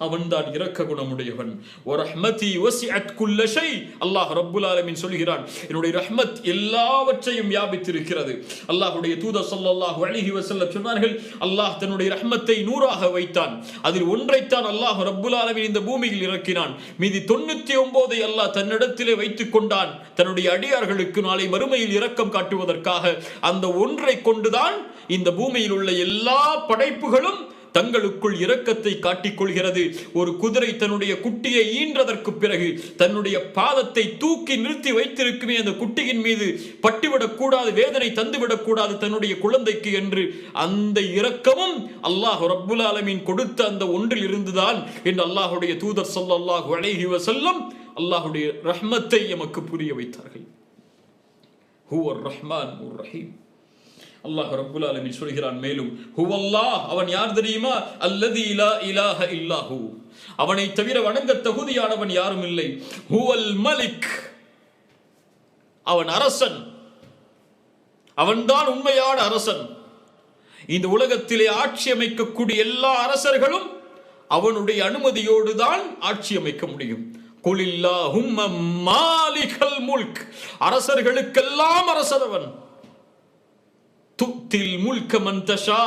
அவன்தான் இரக்க குணமுடையவன். வரஹ்மதி வசிஅத் குல்ல ஷை. அல்லாஹ் ரப்புல் ஆலமீன் சொல்கிறான், என்னுடைய ரஹ்மத் எல்லாவற்றையும் வியாபித்திருக்கிறது. அல்லாஹ்வுடைய தூதர் ஸல்லல்லாஹு அலைஹி வஸல்லம் சொன்னார்கள், அல்லாஹ் தன்னுடைய ரஹ்மத்தை 100ஆக வைத்தான். அதில் ஒன்றைத்தான் அல்லாஹ் ரப்புல் ஆலமீன் இந்த பூமியில் இறக்கினான். மீதி 99ஐ அல்லாஹ் தன்னிடத்திலே வைத்துக் கொண்டான், தன்னுடைய அடியார்களுக்கு நாளை மறுமையில் இரக்கம் காட்டுவதற்காக. அந்த ஒன்றை கொண்டுதான் இந்த பூமியில் உள்ள எல்லா படைப்புகளும் தங்களுக்குள் இரக்கத்தை காட்டிக் கொள்கிறது. ஒரு குதிரை தன்னுடைய குட்டியை ஈன்றதற்கு பிறகு தன்னுடைய பாதத்தை தூக்கி நிறுத்தி வைத்திருக்குமே, அந்த குட்டியின் மீது பட்டுவிடக் கூடாது, வேதனை தந்துவிடக் கூடாது தன்னுடைய குழந்தைக்கு என்று, அந்த இரக்கமும் அல்லாஹ் ரப்புல் ஆலமீன் கொடுத்த அந்த ஒன்றில் இருந்துதான் என்று அல்லாஹ்வுடைய தூதர் ஸல்லல்லாஹு அலைஹி வஸல்லம் அல்லாஹ்வுடைய ரஹ்மத்தை எமக்கு புரிய வைத்தார்கள். ஹுவர் ரஹ்மானுர் ரஹீம். அல்லாஹ் ரப்புல் ஆலமீன் சொல்கிறான் மேலும், ஹுவல்லாஹ், அவன் யார் தெரியுமா? அல்லதி லா இலாஹ இல்லாஹு, அவனை தவிர வணங்க தகுதியானவன் யாரும் இல்லை. ஹுவல் மலிக், அவன் அரசன், அவன்தான் உண்மையான அரசன். இந்த உலகத்திலே ஆட்சி அமைக்கக்கூடிய எல்லா அரசர்களும் அவனுடைய அனுமதியோடு தான் ஆட்சி அமைக்க முடியும். குலில்லாஹும்ம மாலிகல் முல்க், அரசர்களுக்கெல்லாம் அரசனவன். துத்தில் முல்க மன் தஷா,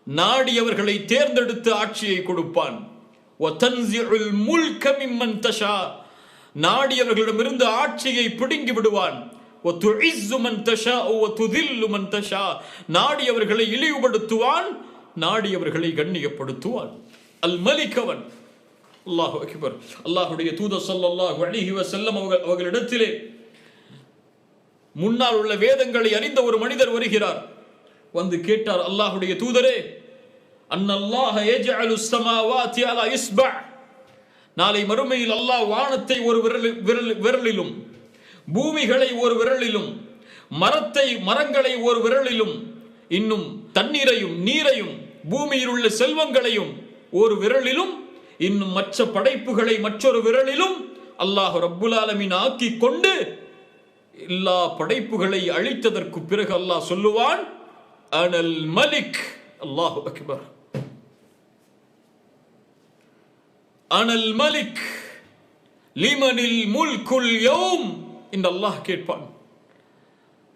நாடியவர்களை தேர்ந்தெடுத்து ஆட்சியை கொடுப்பான். வதன்ஸிஉல் முல்க மிம்மன் தஷா, நாடியவர்களிடமிருந்து ஆட்சியை பிடுங்கி விடுவான். வதுஇஸ்ஸு மன் தஷா வதுதில்லு மன் தஷா, நாடியவர்களை இழிவுபடுத்துவான், நாடியவர்களை கண்ணியப்படுத்துவான். அல் மலிக் அவன். அல்லாஹு அக்பர். அல்லாஹ்வுடைய தூதர் ஸல்லல்லாஹு அலைஹி வஸல்லம் அவர்களிடத்திலே முன்னால் உள்ள வேதங்களை அறிந்த ஒரு மனிதர் வருகிறார். வந்து கேட்டார், அல்லாஹ்வுடைய தூதரே, அன்னல்லாஹ யஜ்அலு ஸமாவாதி அலா இஸ்பா, நாளை மறுமையில் அல்லாஹ் வானத்தை ஒரு விரலிலும், பூமிகளை ஒரு விரலிலும், மரங்களை ஒரு விரலிலும், இன்னும் தண்ணீரையும் நீரையும் பூமியில் உள்ள செல்வங்களையும் ஒரு விரலிலும், இன்னும் மற்ற படைப்புகளை மற்றொரு விரலிலும் அல்லாஹ் ரப்புல் ஆலமீன் ஆக்கி கொண்டு எல்லா படைப்புகளை அழித்ததற்கு பிறகு அல்லாஹ் சொல்லுவான், அனல் மலிக். அல்லாஹு அக்பர். அனல் மலிக் லிமனில் முல்குல் யௌம் என்று அல்லாஹ் கேட்பான்.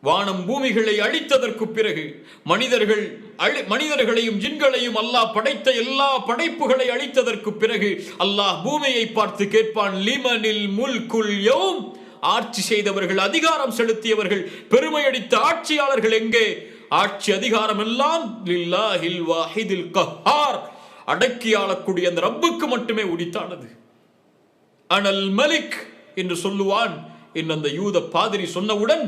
வானம் பூமிகளை அழித்ததற்கு பிறகு மனிதர்களையும் ஜின்களையும் அல்லாஹ் படைத்த எல்லா படைப்புகளை அழித்ததற்கு பிறகு அல்லாஹ் பூமியை பார்த்து கேட்பான், லிமனில் முல்குல் யௌம், ஆட்சி செய்தவர்கள், அதிகாரம் செலுத்தியவர்கள், பெருமையடித்த ஆட்சியாளர்கள் எங்கே? ஆட்சி அதிகாரம் எல்லாம் லில்லாஹில் வாஹிதில் கஹ்ஹார், அடக்கி ஆளக்கூடிய அந்த ரப்புக்கு மட்டுமே உரித்தானது. அனல் மலிக் என்று சொல்லுவான் என்று அந்த யூத பாதிரி சொன்னவுடன்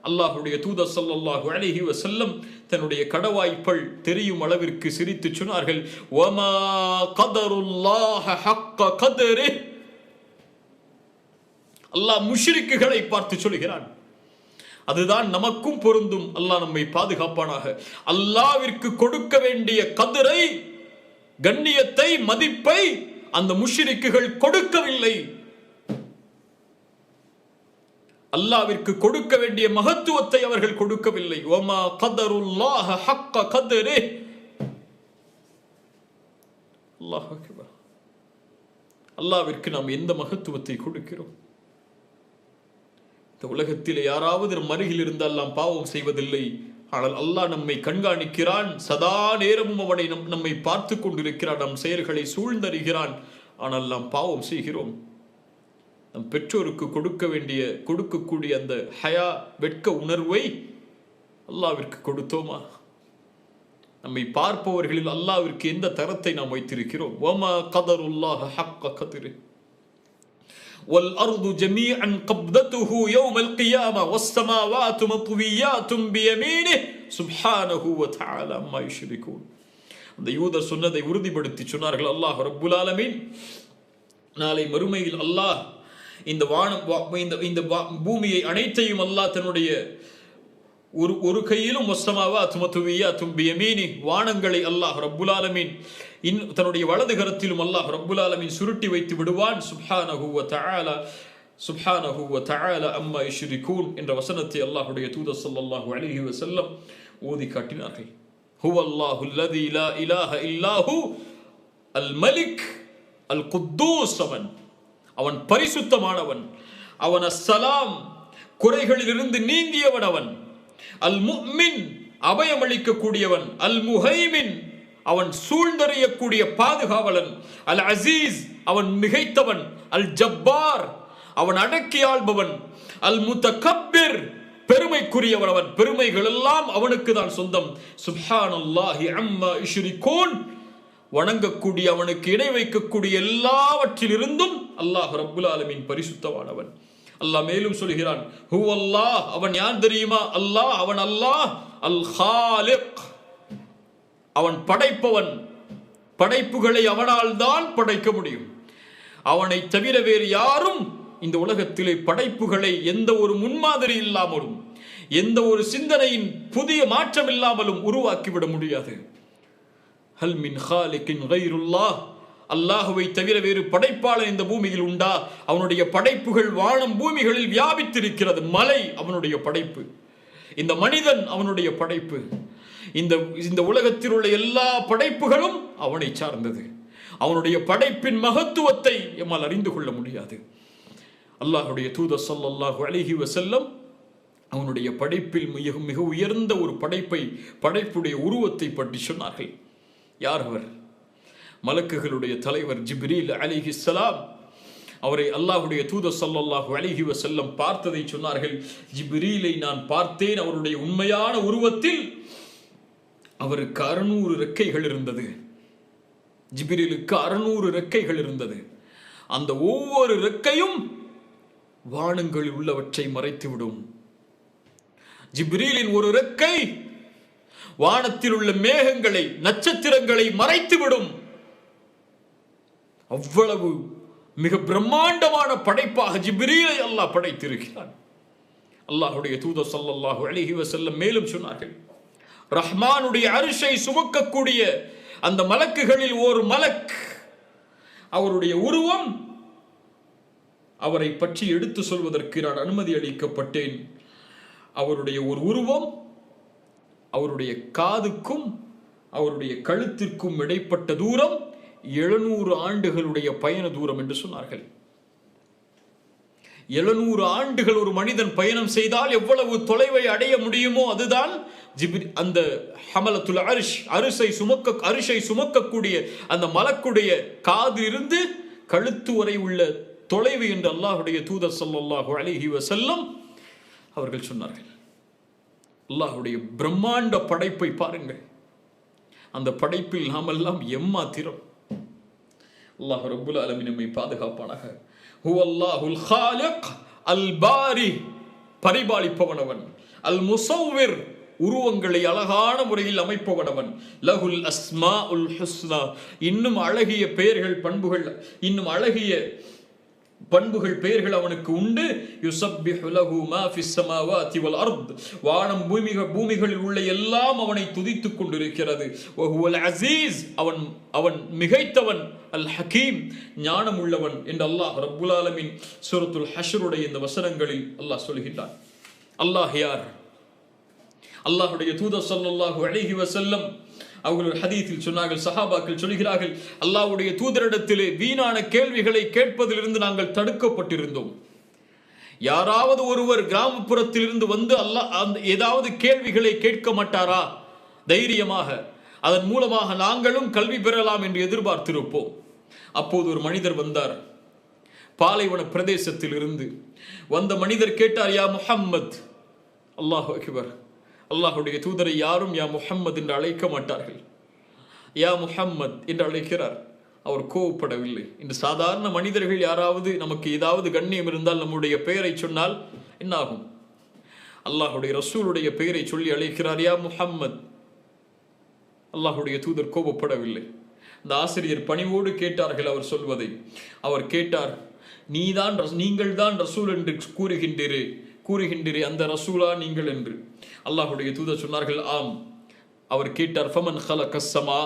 அல்லாஹ்வுடைய தூதர் ஸல்லல்லாஹு அலைஹி வஸல்லம் தன்னுடைய கடவாய்ப்பல் தெரியும் அளவிற்கு சிரித்து சொன்னார்கள், வமா கதருல்லாஹ ஹக்க கதரி. அல்லாஹ் முஷ்ரிக்குகளை பார்த்து சொல்கிறான். அதுதான் நமக்கும் பொருந்தும். அல்லாஹ் நம்மை பாதுகாப்பானாக. அல்லாஹ்விற்கு கொடுக்க வேண்டிய கதிரை, கண்ணியத்தை, மதிப்பை அந்த முஷ்ரிக்குகள் கொடுக்கவில்லை. அல்லாஹ்விற்கு கொடுக்க வேண்டிய மகத்துவத்தை அவர்கள் கொடுக்கவில்லை. வமா கதருல்லாஹ ஹக்க கதரி. அல்லாஹ் அக்பர். அல்லாஹ்விற்கு நாம் எந்த மகத்துவத்தை கொடுக்கிறோம்? இந்த உலகத்திலே யாராவது நம் அருகில் இருந்தால் நாம் பாவம் செய்வதில்லை. ஆனால் அல்லாஹ் நம்மை கண்காணிக்கிறான். சதா நேரமும் அவனை நம்மை பார்த்து கொண்டிருக்கிறான். நம் செயல்களை சூழ்ந்தறிகிறான். ஆனால் நாம் பாவம் செய்கிறோம். நம் பெற்றோருக்கு கொடுக்கக்கூடிய அந்த ஹயா, வெட்க உணர்வை அல்லாஹ்விற்கு கொடுத்தோமா? நம்மை பார்ப்பவர்களில் அல்லாஹ்விற்கு எந்த தரத்தை நாம் வைத்திருக்கிறோம்? வமா கதருல்லாஹ ஹக்க கத்ரி வல் அர்து ஜமீஅன் கப்ததுஹு யௌமல் கியாமா வஸ்ஸமாவாத்து மத்வியாத்தும் பியமீனிஹி சுப்ஹானஹு வ தஆலா அம்மா யுஷ்ரிகூன். அந்த யூதர் சொன்னதை உறுதிப்படுத்தி சொன்னார்கள், அல்லாஹ் ரப்புல் ஆலமீன் நாளை மறுமையில் அல்லாஹ் இந்த பூமியை அனைத்தையும் அல்லாஹ் தன்னுடைய ஒரு கையிலும் வானங்களை அல்லாஹ் ரப்புல் ஆலமீன் தன்னுடைய வலது கரத்திலும் அல்லாஹ் ரப்புல் ஆலமீன் சுருட்டி வைத்து விடுவான். சுப்ஹானஹு வ தஆலா, சுப்ஹானஹு வ தஆலா அம்மா யுஷ்ரிகூன் என்ற வசனத்தை அல்லாஹ்வுடைய தூதர் ஸல்லல்லாஹு அலைஹி வஸல்லம் ஓதி காட்டினார்கள். ஹுவல்லாஹு அல்லதி லா இலாஹ இல்லாஹு அல் மலிக் அல் குத்தூஸ். அவன் பரிசுத்தமானவன், அவன் அஸ்ஸலாம், குறைகளிலிருந்து நீங்கியவன், அவன் அல் முஃமின், அபயமளிக்க கூடியவன், அல் முஹைமின், அவன் சூழ்ந்தறியக்கூடிய பாதுகாவலன், அல் அசீஸ், அவன் மிகைத்தவன், அல் ஜப்பார், அவன் அடக்கி ஆள்பவன், அல் முத்தகப்பிர், பெருமைக்குரியவன், அவன் பெருமைகள் எல்லாம் அவனுக்கு தான் சொந்தம். சுப்ஹானல்லாஹி அம்மா யுஷ்ரிகூன், வணங்கக்கூடிய, அவனுக்கு இணை வைக்கக்கூடிய எல்லாவற்றிலிருந்தும் அல்லாஹ் ரப்புல் ஆலமீன் பரிசுத்தமானவன். அல்லாஹ் மேலும் சொல்கிறான், ஹுவல்லாஹ், அவன் யார் தெரியுமா? அல்லாஹ், அவன் அல்லாஹ் அல் ஹாலிக், அவன் படைப்பவன். படைப்புகளை அவனால் தான் படைக்க முடியும். அவனை தவிர வேறு யாரும் இந்த உலகத்திலே படைப்புகளை எந்த ஒரு முன்மாதிரி இல்லாமலும் எந்த ஒரு சிந்தனையின் புதிய மாற்றம் இல்லாமலும் உருவாக்கிவிட முடியாது. ஹல் மின் ஹாலிகின் கைருல்லாஹ், அல்லாஹுவை தவிர வேறு படைப்பாளன் இந்த பூமியில் உண்டா? அவனுடைய படைப்புகள் வானம் பூமிகளில் வியாபித்திருக்கிறது. மலை அவனுடைய படைப்பு, இந்த மனிதன் அவனுடைய படைப்பு, இந்த உலகத்தில் உள்ள எல்லா படைப்புகளும் அவனை சார்ந்தது. அவனுடைய படைப்பின் மகத்துவத்தை எம்மால் அறிந்து கொள்ள முடியாது. அல்லாஹ்வுடைய தூதர் ஸல்லல்லாஹு அலைஹி வஸல்லம் அவனுடைய படைப்பில் மிக உயர்ந்த ஒரு படைப்புடைய உருவத்தை பற்றி சொன்னார்கள். யார் அவர்? மலக்குகளுடைய தலைவர் ஜிப்ரீல் அலைஹிஸ்ஸலாம் அவரை அல்லாஹ்வுடைய தூதர் ஸல்லல்லாஹு அலைஹி வஸல்லம் பார்த்ததை சொன்னார்கள். ஜிப்ரீலை நான் பார்த்தேன், அவருடைய உண்மையான உருவத்தில் அவருக்கு 600 ரெக்கைகள் இருந்தது. ஜிப்ரீலுக்கு 600 ரெக்கைகள் இருந்தது. அந்த ஒவ்வொரு ரெக்கையும் வானங்களில் உள்ளவற்றை மறைத்துவிடும். ஜிப்ரீலின் ஒரு ரெக்கை வானத்தில் உள்ள மேகங்களை, நட்சத்திரங்களை மறைத்துவிடும். அவ்வளவு மிக பிரம்மாண்டமான படைப்பாக ஜிப்ரீலை அல்லாஹ் படைத்திருக்கிறான். அல்லாஹ்வுடைய தூதர் ஸல்லல்லாஹு அலைஹி வஸல்லம் மேலும் சொன்னார்கள், ரஹ்மானுடைய அரிஷை சுமக்கக்கூடிய அந்த மலக்குகளில் ஒரு மலக், அவருடைய உருவம், அவரை பற்றி எடுத்து சொல்வதற்கு நான் அனுமதி அளிக்கப்பட்டேன். அவருடைய ஒரு உருவம் அவருடைய காதுக்கும் அவருடைய கழுத்திற்கும் இடைப்பட்ட தூரம் 700 ஆண்டுகளுடைய பயண தூரம் என்று சொன்னார்கள். 700 ஆண்டுகள் ஒரு மனிதன் பயணம் செய்தால் எவ்வளவு தொலைவை அடைய முடியுமோ அதுதான் அந்த ஹமலத்துல் அரிஷை சுமக்கக்கூடிய அந்த மலக்குடைய காதிலிருந்து கழுத்து வரை உள்ள தொலைவு என்று அல்லாஹ்வுடைய தூதர் ஸல்லல்லாஹு அலைஹி வஸல்லம் அவர்கள் சொன்னார்கள். அல்லாஹ்வுடைய பிரம்மாண்ட படைப்பை பாருங்கள். அந்த படைப்பில் நாமெல்லாம் எம்மாத்திரம். அல்லாஹ் ரப்புல் ஆலமீன் நம்மை பாதுகாப்பானாக. ஹுவல்லாஹுல் ஹாலிக் அல் பாரி, பரிபாலிப்பவனவன். அல் முஸவ்விர், உருவங்களை அழகான முறையில் அமைப்பவனவன். லஹுல் அஸ்மாஉல் ஹுஸ்னா, இன்னும் அழகிய பெயர்கள், பண்புகள், இன்னும் அழகிய பண்புகள், பெயர்கள் அவனுக்கு உண்டு. யுஸப்பிஹு லஹு மா ஃபிஸ் ஸமாவாதி வல் அர்த், வானம் பூமிகளில் உள்ள எல்லாம் அவனை துதித்துக் கொண்டிருக்கிறது. வஹுவல் அஸீஸ், அவன் மிகைத்தவன். அல் ஹகீம், ஞானம் உள்ளவன் என்று அல்லாஹ் ரப்புல் ஆலமீன் சூரத்துல் ஹஷ்ருடைய இந்த வசனங்களில் அல்லாஹ் சொல்கிறான். அல்லாஹ் யார்? அல்லாஹ்வுடைய தூதர் ஸல்லல்லாஹு அலைஹி வஸல்லம் அவர்கள் ஹதீஸில் சொன்னார்கள், சஹாபாக்கள் சொல்கிறார்கள், அல்லாஹ்வுடைய தூதரிடத்திலே வீணான கேள்விகளை கேட்பதிலிருந்து நாங்கள் தடுக்கப்பட்டிருந்தோம். யாராவது ஒருவர் கிராமப்புறத்திலிருந்து வந்து ஏதாவது கேள்விகளை கேட்க மாட்டாரா தைரியமாக? அதன் மூலமாக நாங்களும் கல்வி பெறலாம் என்று எதிர்பார்த்திருப்போம். அப்போது ஒரு மனிதர் வந்தார், பாலைவன பிரதேசத்தில் இருந்து வந்த மனிதர் கேட்டார், யா முஹம்மத். அல்லாஹு அக்பர். அல்லாஹ்வுடைய தூதரை யாரும் யா முஹம்மத் என்று அழைக்க மாட்டார்கள். யா முஹம்மத் என்று அழைக்கிறார். அவர் கோவப்படவில்லை. இந்த சாதாரண மனிதர்கள் யாராவது நமக்கு ஏதாவது கண்ணியம் இருந்தால் நம்முடைய பெயரை சொன்னால் என்ன ஆகும்? அல்லாஹ்வுடைய ரசூலுடைய பெயரை சொல்லி அழைக்கிறார், யா முஹம்மத். அல்லாஹ்வுடைய தூதர் கோபப்படவில்லை. இந்த ஆசிரியர் பணிவோடு கேட்டார்கள் அவர் சொல்வதை. அவர் கேட்டார், நீங்கள் தான் ரசூல் என்று கூறுகின்றீரே, அந்த ரசூலா நீங்கள் என்று. அல்லாஹ்வுடைய தூதர் சொன்னார்கள், ஆம். அவர் கேட்டார், ஃபமன் ஹலகஸ் ஸமா,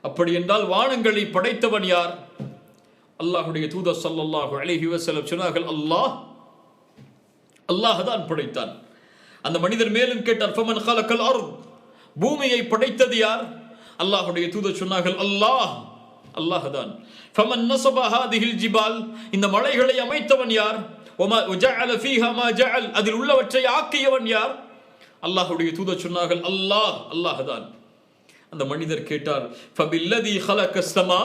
அப்படி என்றால் வானங்களை படைத்தவன் யார்? அல்லாஹ்வுடைய தூதர் ஸல்லல்லாஹு அலைஹி வஸல்லம் சொன்னார்கள், அல்லாஹ் தான் படைத்தான். அந்த மனிதர் மேலும் கேட்டார், ஃபமன் ஹலகல் அர்த், பூமியை படைத்தது யார்? அல்லாஹ்வுடைய தூதர் சொன்னார்கள், அல்லாஹ் தான். ஃபமன் நஸப ஹாதிஹில் ஜிபால், இந்த மலைகளை அமைத்தவன் யார்? வஜஅல ஃபீஹா மா ஜஅல், அதில் உள்ளவற்றை ஆக்கியவன் யார்? அல்லாஹ்வுடைய தூதர் சொன்னார்கள், அல்லாஹ் தான். அந்த மனிதர் கேட்டார், ஃபபில்லதி ஹலகஸ் ஸமா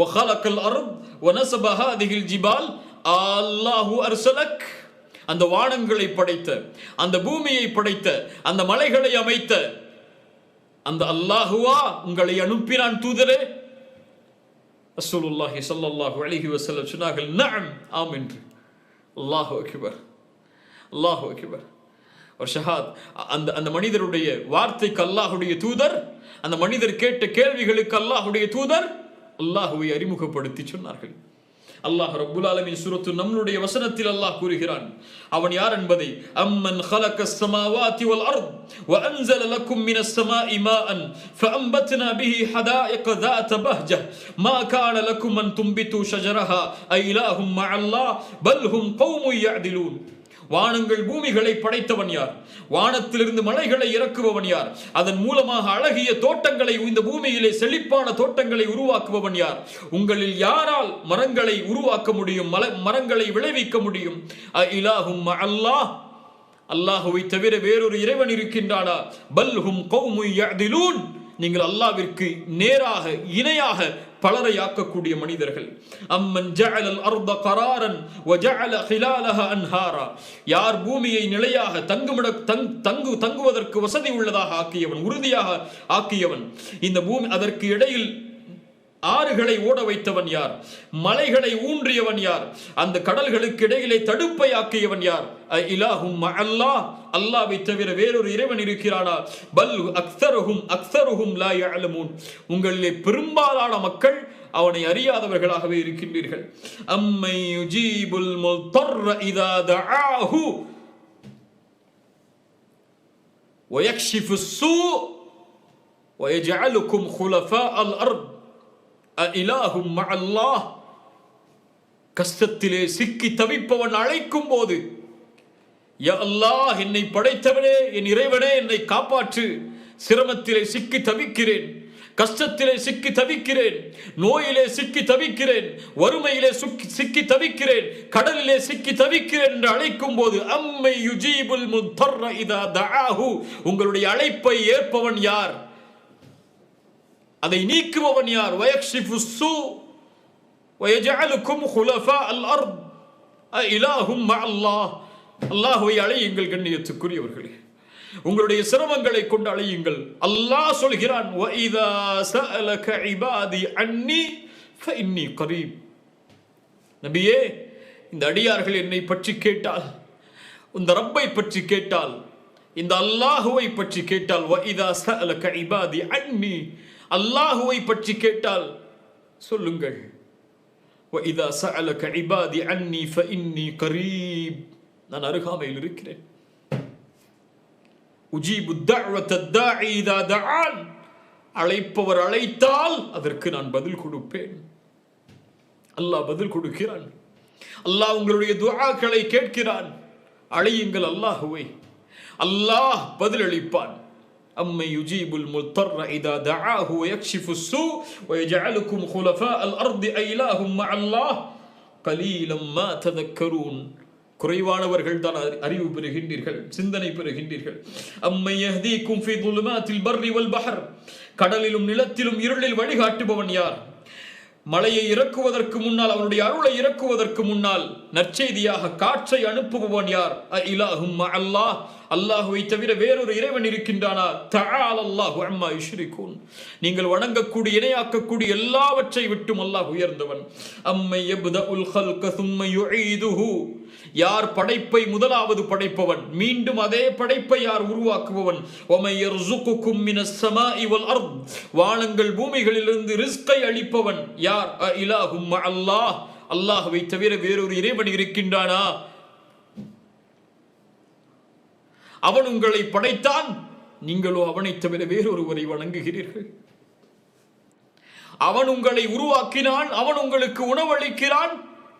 வ ஹலகல் அர்த் வ நஸப ஹாதிஹில் ஜிபால் அல்லாஹு அர்ஸலக், அந்த வானங்களை படைத்த, அந்த பூமியை படைத்த, அந்த மலைகளை அமைத்த அந்த அல்லாஹுவா உங்களை அனுப்பினான் தூதரே? ரசூலுல்லாஹி ஸல்லல்லாஹு அலைஹி வஸல்லம் சொன்னார்கள், நஅம், ஆம் என்று. அல்லாஹு அக்பர், அல்லாஹு அக்பர். ஒரு ஷஹாத். அந்த மனிதருடைய வார்த்தைக்கு அல்லாஹ்வுடைய தூதர், அந்த மனிதர் கேட்ட கேள்விகளுக்கு அல்லாஹ்வுடைய தூதர் அல்லாஹ்வை அறிமுகப்படுத்தி சொன்னார்கள். அல்லாஹ் ரப்புல் ஆலமீன் சூரத்து நம்லுடைய வசனத்தில் அல்லாஹ் கூறுகிறான், அவன் யார் என்பதை. அம்மன் ஹலகஸ் ஸமாவாதி வல் அர்த் வ அன்ஸல லக்கும் மினஸ் ஸமாஇ மாஅன் ஃபஅம்பத்னா பிஹி ஹதாயிக ذات பஹ்ஜஹ் மா கான லக்கும் அன் தும்பிது ஷஜரஹா ஐலாஹும் மஅல்லாஹ் பல் ஹும் கௌமுன் யஅதிலூன். வானங்கள் பூமிகளை படைத்தவன் யார்? வானத்திலிருந்து மலைகளை இறக்குபவன் யார்? அதன் மூலமாக அழகிய தோட்டங்களை, இந்த பூமியிலே செழிப்பான தோட்டங்களை உருவாக்குபவன் யார்? உங்களில் யாரால் மரங்களை உருவாக்க முடியும், மரங்களை விளைவிக்க முடியும்? இலாஹும் அல்லாஹ், அல்லாஹுவை தவிர வேறொரு இறைவன் இருக்கின்றானா? பல்ஹும் கௌமுன் யஅதிலூன், நீங்கள் அல்லாஹ்விற்கு நேராக இணையாக பலரை ஆக்கக்கூடிய மனிதர்கள். அம்மன் ஜஅலல் அர்த கராரன் வ ஜஅல ஹிலாலஹா அன்ஹாரா, யார் பூமியை நிலையாக தங்குவதற்கு வசதி உள்ளதாக ஆக்கியவன், உறுதியாக ஆக்கியவன், இந்த பூமி அதற்கு இடையில் ஆறுகளை ஓட வைத்தவன் யார், மலைகளை ஊன்றியவன் யார், அந்த கடல்களுக்கு இடையிலே தடுப்பை ஆக்கியவன் யார்? இலாஹும் அல்லாஹ், அல்லாஹ்வை தவிர வேறொரு இறைவன் இருக்கிறானா? பல் அக்ஸருஹும் லா யஅலமூன், உங்களிலே பெரும்பாலான மக்கள் அவனை அறியாதவர்களாகவே இருக்கின்றீர்கள். அம்மை யுஜீபுல் முல்தர்ர இதா தஆஹு வயக்ஷிஃபுஸ் ஸூ வயஜஅலுக்கும் குலஃபாஅல் அர்த் இலாஹும் மஅல்லாஹ், கஷ்டத்திலே சிக்கி தவிப்பவன் அழைக்கும் போது, யா அல்லாஹ், என்னை படைத்தவனே, என் இறைவனே, என்னை காப்பாற்று, சிரமத்திலே சிக்கி தவிக்கிறேன், கஷ்டத்திலே சிக்கி தவிக்கிறேன், நோயிலே சிக்கி தவிக்கிறேன், வறுமையிலே சிக்கி தவிக்கிறேன், கடலிலே சிக்கி தவிக்கிறேன் என்று அழைக்கும் போது, அம்மை யுஜீபுல் முத்தர்ர இதா தஆஹு, உங்களுடைய அழைப்பை ஏற்பவன் யார், அதை நீக்குபவன் யார்? வயக்ஷிஃபுஸ் ஸூ வயஜஅலுக்கும் குலஃபாஅல் அர்த் இலாஹும் மஅல்லாஹ், அல்லாஹ்வை அழையுங்கள் கண்ணியத்துக்குரியவர்களே, உங்களுடைய சிரமங்களை கொண்டு அழையுங்கள். அல்லாஹ் சொல்கிறான், வஇதா ஸஅலக இபாதி அன்னி ஃபஇன்னி கரீப், நபியே, இந்த அடியார்கள் என்னை பற்றி கேட்டால், இந்த ரப்பை பற்றி கேட்டால், இந்த அல்லாஹுவை பற்றி கேட்டால், வஇதா ஸஅலக இபாதி அன்னி, அல்லாஹுவை பற்றி கேட்டால் சொல்லுங்கள், வஇதா ஸஅலக இபாதி அன்னி ஃபஇன்னி கரீப், நான் அருகாமையில் இருக்கிறேன். உஜீபு தஅவத தாஇ இதா தஆன், அழைப்பவர் அழைத்தால் அதற்கு நான் பதில் கொடுப்பேன். அல்லாஹ் பதில் கொடுக்கிறான். அல்லாஹ் உங்களுடைய துஆக்களை கேட்கிறான். அழையுங்கள் அல்லாஹுவை, அல்லாஹ் பதில் அளிப்பான். அம்மை யுஜீபுல் முல்தர்ர இதா தஆஹு வயக்ஷிஃபுஸ் ஸூ வயஜஅலுக்கும் குலஃபாஅல் அர்த் இலாஹும் மஅல்லாஹ் கலீலம் மா ததக்கரூன், குறைவானவர்கள் தான் அறிவு பெறுகின்றீர்கள், சிந்தனை பெறுகின்றீர்கள். அம்மை யஹ்தீக்கும் ஃபீ ظுலுமாத்தில் பர்ரி வல் பஹர், கடலிலும் நிலத்திலும் இருளில் வழிகாட்டுபவன் யார்? மழையை இறக்குவதற்கு முன்னால், அவனுடைய அருளை இறக்குவதற்கு முன்னால் நற்செய்தியாக காற்றை அனுப்புபவன் யார்? இலாஹும் மஅல்லாஹ், அல்லாஹுவை தவிர வேறொரு இறைவன் இருக்கின்றானா? தஆலல்லாஹு அம்மா யுஷ்ரிகூன், நீங்கள் வணங்கக்கூடிய இணையாக்கக்கூடிய எல்லாவற்றை விட்டும் அல்லாஹ் உயர்ந்தவன். அம்மை யப்தஉல் ஹல்க ஸும்ம யுஈதுஹு, யார் படைப்பை முதலாவது படைப்பவன், மீண்டும் அதே படைப்பை யார் உருவாக்குபவன்? வமை யர்ஸுகுக்கும் மினஸ் ஸமாஇ வல் அர்த், வானங்கள் பூமிகளிலிருந்து ரிஸ்கை அளிப்பவன் யார்? இலாஹும் மஅல்லாஹ், அல்லாஹ்வை தவிர வேறொரு இறைவன் இருக்கின்றானா? அவன் உங்களை படைத்தான், நீங்களோ அவனை தவிர வேறொருவரை வணங்குகிறீர்கள். அவன் உங்களை உருவாக்கினான், அவன் உங்களுக்கு உணவளிக்கிறான்,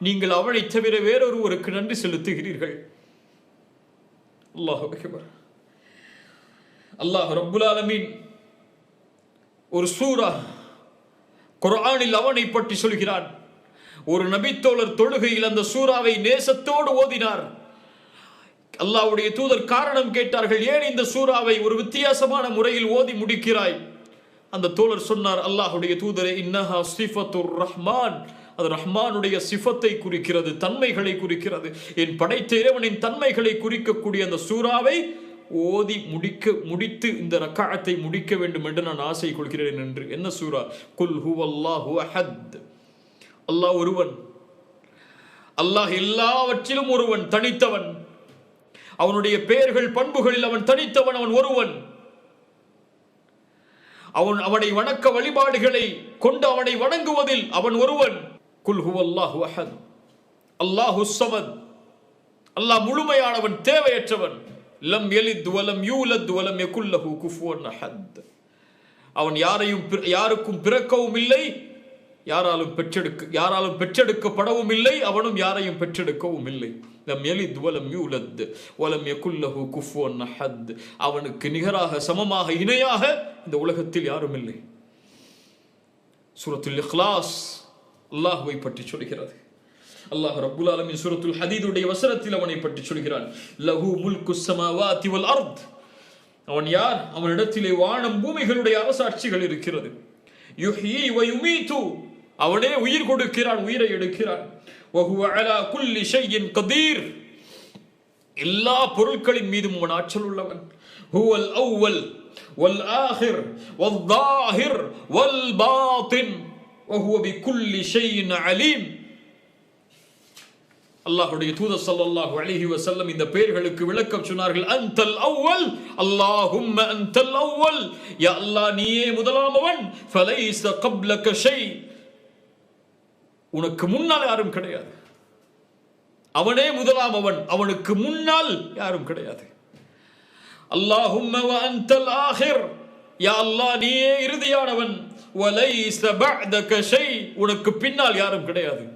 நீங்கள் அவனை தவிர வேறொருவருக்கு நன்றி செலுத்துகிறீர்கள். அல்லாஹு அக்பர். அல்லாஹ் ரப்புல் ஆலமீன் ஒரு சூரா குர்ஆனில் அவனை பற்றி சொல்கிறான். ஒரு நபித்தோழர் தொழுகையில் அந்த சூராவை நேசத்தோடு ஓதினார். அல்லாஹ்வுடைய தூதர் காரணம் கேட்டார்கள், ஏன் இந்த சூராவை ஒரு வித்தியாசமான முறையில் ஓதி முடிக்கிறாய்? அந்த தோழர் சொன்னார், அல்லாஹ்வுடைய தூதரே, இன்னஹா சிஃபத்துர் ரஹ்மான், அது ரஹ்மானுடைய சிஃபத்தை குறிக்கிறது, தன்மைகளை குறிக்கிறது. என் படைத்த இறைவனின் தன்மைகளை குறிக்கக்கூடிய அந்த சூராவை ஓதி முடித்து இந்த ரக்காஅத்தை முடிக்க வேண்டும் என்று நான் ஆசை கொள்கிறேன் என்று. என்ன சூரா? குல் ஹுவல்லாஹு அஹத், அல்லாஹ் ஒருவன், அல்லாஹ் எல்லாவற்றிலும் ஒருவன், தனித்தவன். அவனுடைய பெயர்கள் பண்புகளில் அவன் தனித்தவன், அவன் ஒருவன். அவனை வணக்க வழிபாடுகளை கொண்டு அவனை வணங்குவதில் அவன் ஒருவன். குல் ஹுவல்லாஹு அஹத், அல்லாஹுஸ் ஸமத், அல்லாஹ் முழுமையானவன், தேவையற்றவன். லம் யலித் வலம் யூலத் வலம் யகுல் லஹு குஃபுவன் அஹத், அவன் யாருக்கும் பிறக்கவும் இல்லை, யாராலும் பெற்றெடுக்கப்படவும் இல்லை, அவனும் யாரையும் பெற்றெடுக்கவும் இல்லை. லம் யலித் வலம் யூலத் வலம் யகுல் லஹு குஃபுவன் அஹத், அவனுக்கு நிகராக, சமமாக, இணையாக இந்த உலகத்தில் யாரும் இல்லை. சூரத்துல் இக்லாஸ் அல்லாஹ்வை பற்றி சொல்கிறது. அல்லாஹ் ரப்புல் ஆலமீன் சூரத்துல் ஹதீதுடைய வசனத்தில் அவனை பற்றி சொல்கிறான். லஹு முல்கு ஸமாவாதி வல் அர்த், அவன் யார்? அவனிடத்திலே வானம் பூமிகளுடைய அரசாட்சிகள் இருக்கிறது. யுஹ்யி வ யுமீது, அவனே உயிர் கொடுக்கிறான், உயிரை எடுக்கிறான். வஹுவ அலா குல்லி ஷைஇன் கதீர், எல்லா பொருட்களின் மீதும் அவன் ஆற்றல் உள்ளவன். ஹுவல் அவ்வல் வல் ஆஹிர் வல் ஸாஹிர் வல் பாத்தின் வஹுவ பிகுல்லி ஷைஇன் அலீம். அல்லாஹ்வுடைய தூதர் ஸல்லல்லாஹு அலைஹி வஸல்லம் இந்த பெயர்களுக்கு விளக்கம் சொன்னார்கள். அன்தல் அவ்வல், அல்லாஹும்ம அன்தல் அவ்வல், யா அல்லாஹ் நீயே முதலாமவன். ஃபலைஸ கப்லக ஷை, உனக்கு முன்னால் யாரும் கிடையாது. அவனே முதலாமவன், அவனுக்கு முன்னால் யாரும் கிடையாது. அல்லாஹும்ம வ அன்தல் ஆஹிர், யா அல்லாஹ் நீயே இறுதியானவன். வலைஸ பஅதக ஷை, உனக்கு பின்னால் யாரும் கிடையாது.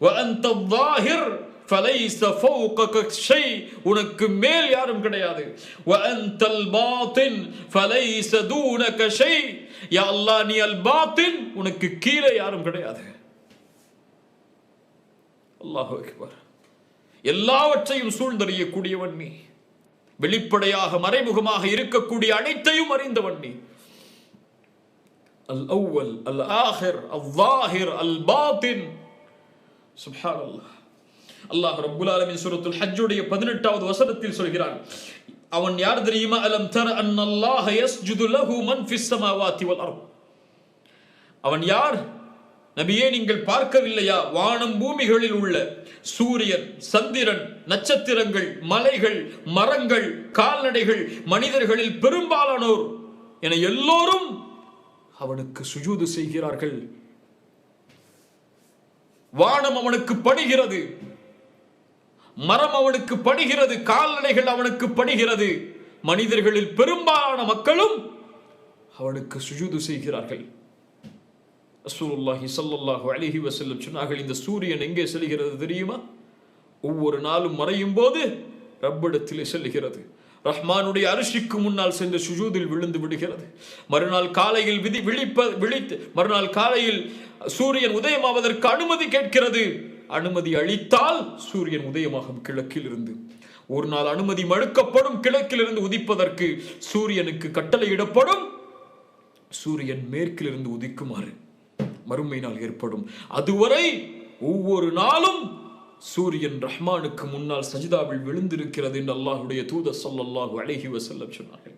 وأنت الظاهر فليس فوقك شيء, உனக்கு மேல் யாரும் கிடையாது. وأنت الباطن فليس دونك شيء, யா அல்லாஹ் நீ அல் பாத்தின், உனக்கு கீழே யாரும் கிடையாது. அல்லாஹு அக்பர். எல்லாவற்றையும் சூழ்ந்தறியக்கூடியவன் நீ, வெளிப்படையாக மறைமுகமாக இருக்கக்கூடிய அனைத்தையும் அறிந்தவன் நீ. அல் அவ்வல் அல் ஆஹிர் அல் ஸாஹிர் அல் பாத்தின். சுப்ஹானல்லாஹ். அல்லாஹ் ரப்பல் ஆலமீன் சூரத்துல் ஹஜ்ஜுடைய 18வது வசனத்தில் சொல்கிறான், அவன் யார் தெரியுமா? அலம் தர அன்னல்லாஹ யஸ்ஜுது லஹு மன் ஃபிஸ் ஸமாவாதி வல் அர்த். அவன் யார்? நபியே நீங்கள் பார்க்கவில்லையா? வானம் பூமிகளில் உள்ள சூரியன், சந்திரன், நட்சத்திரங்கள், மலைகள், மரங்கள், கால்நடைகள், மனிதர்களில் பெரும்பாலானோர் என எல்லோரும் அவனுக்கு சுஜூது செய்கிறார்கள். வானம் அவனுக்கு பணிகிறது, மரம் அவனுக்கு பணிகிறது, கால்நடைகள் அவனுக்கு பணிகிறது, மனிதர்களில் பெரும்பாலான மக்களும் அவனுக்கு சுஜூது செய்கிறார்கள். ரசூலுல்லாஹி ஸல்லல்லாஹு அலைஹி வஸல்லம் சொன்னார்கள், இந்த சூரியன் எங்கே செல்கிறது தெரியுமா? ஒவ்வொரு நாளும் மறையும் போது ரப்பிடத்திலே செல்கிறது. ரஹ்மானுடைய அரிசிக்கு முன்னால் சென்று சுஜூதில் விழுந்து விடுகிறது. மறுநாள் காலையில் மறுநாள் காலையில் சூரியன் உதயமாவதற்கு அனுமதி கேட்கிறது. அனுமதி அளித்தால் சூரியன் உதயமாகும் கிழக்கில் இருந்து. ஒரு நாள் அனுமதி மறுக்கப்படும், கிழக்கிலிருந்து உதிப்பதற்கு சூரியனுக்கு கட்டளையிடப்படும், சூரியன் மேற்கிலிருந்து உதிக்குமாறு மறுமை நாள் ஏற்படும். அதுவரை ஒவ்வொரு நாளும் சூரியன் ரஹ்மானுக்கு முன்னால் சஜிதாவில் விழுந்திருக்கிறது என்று அல்லாஹ்வுடைய தூதர் ஸல்லல்லாஹு அலைஹி வஸல்லம் சொன்னார்கள்.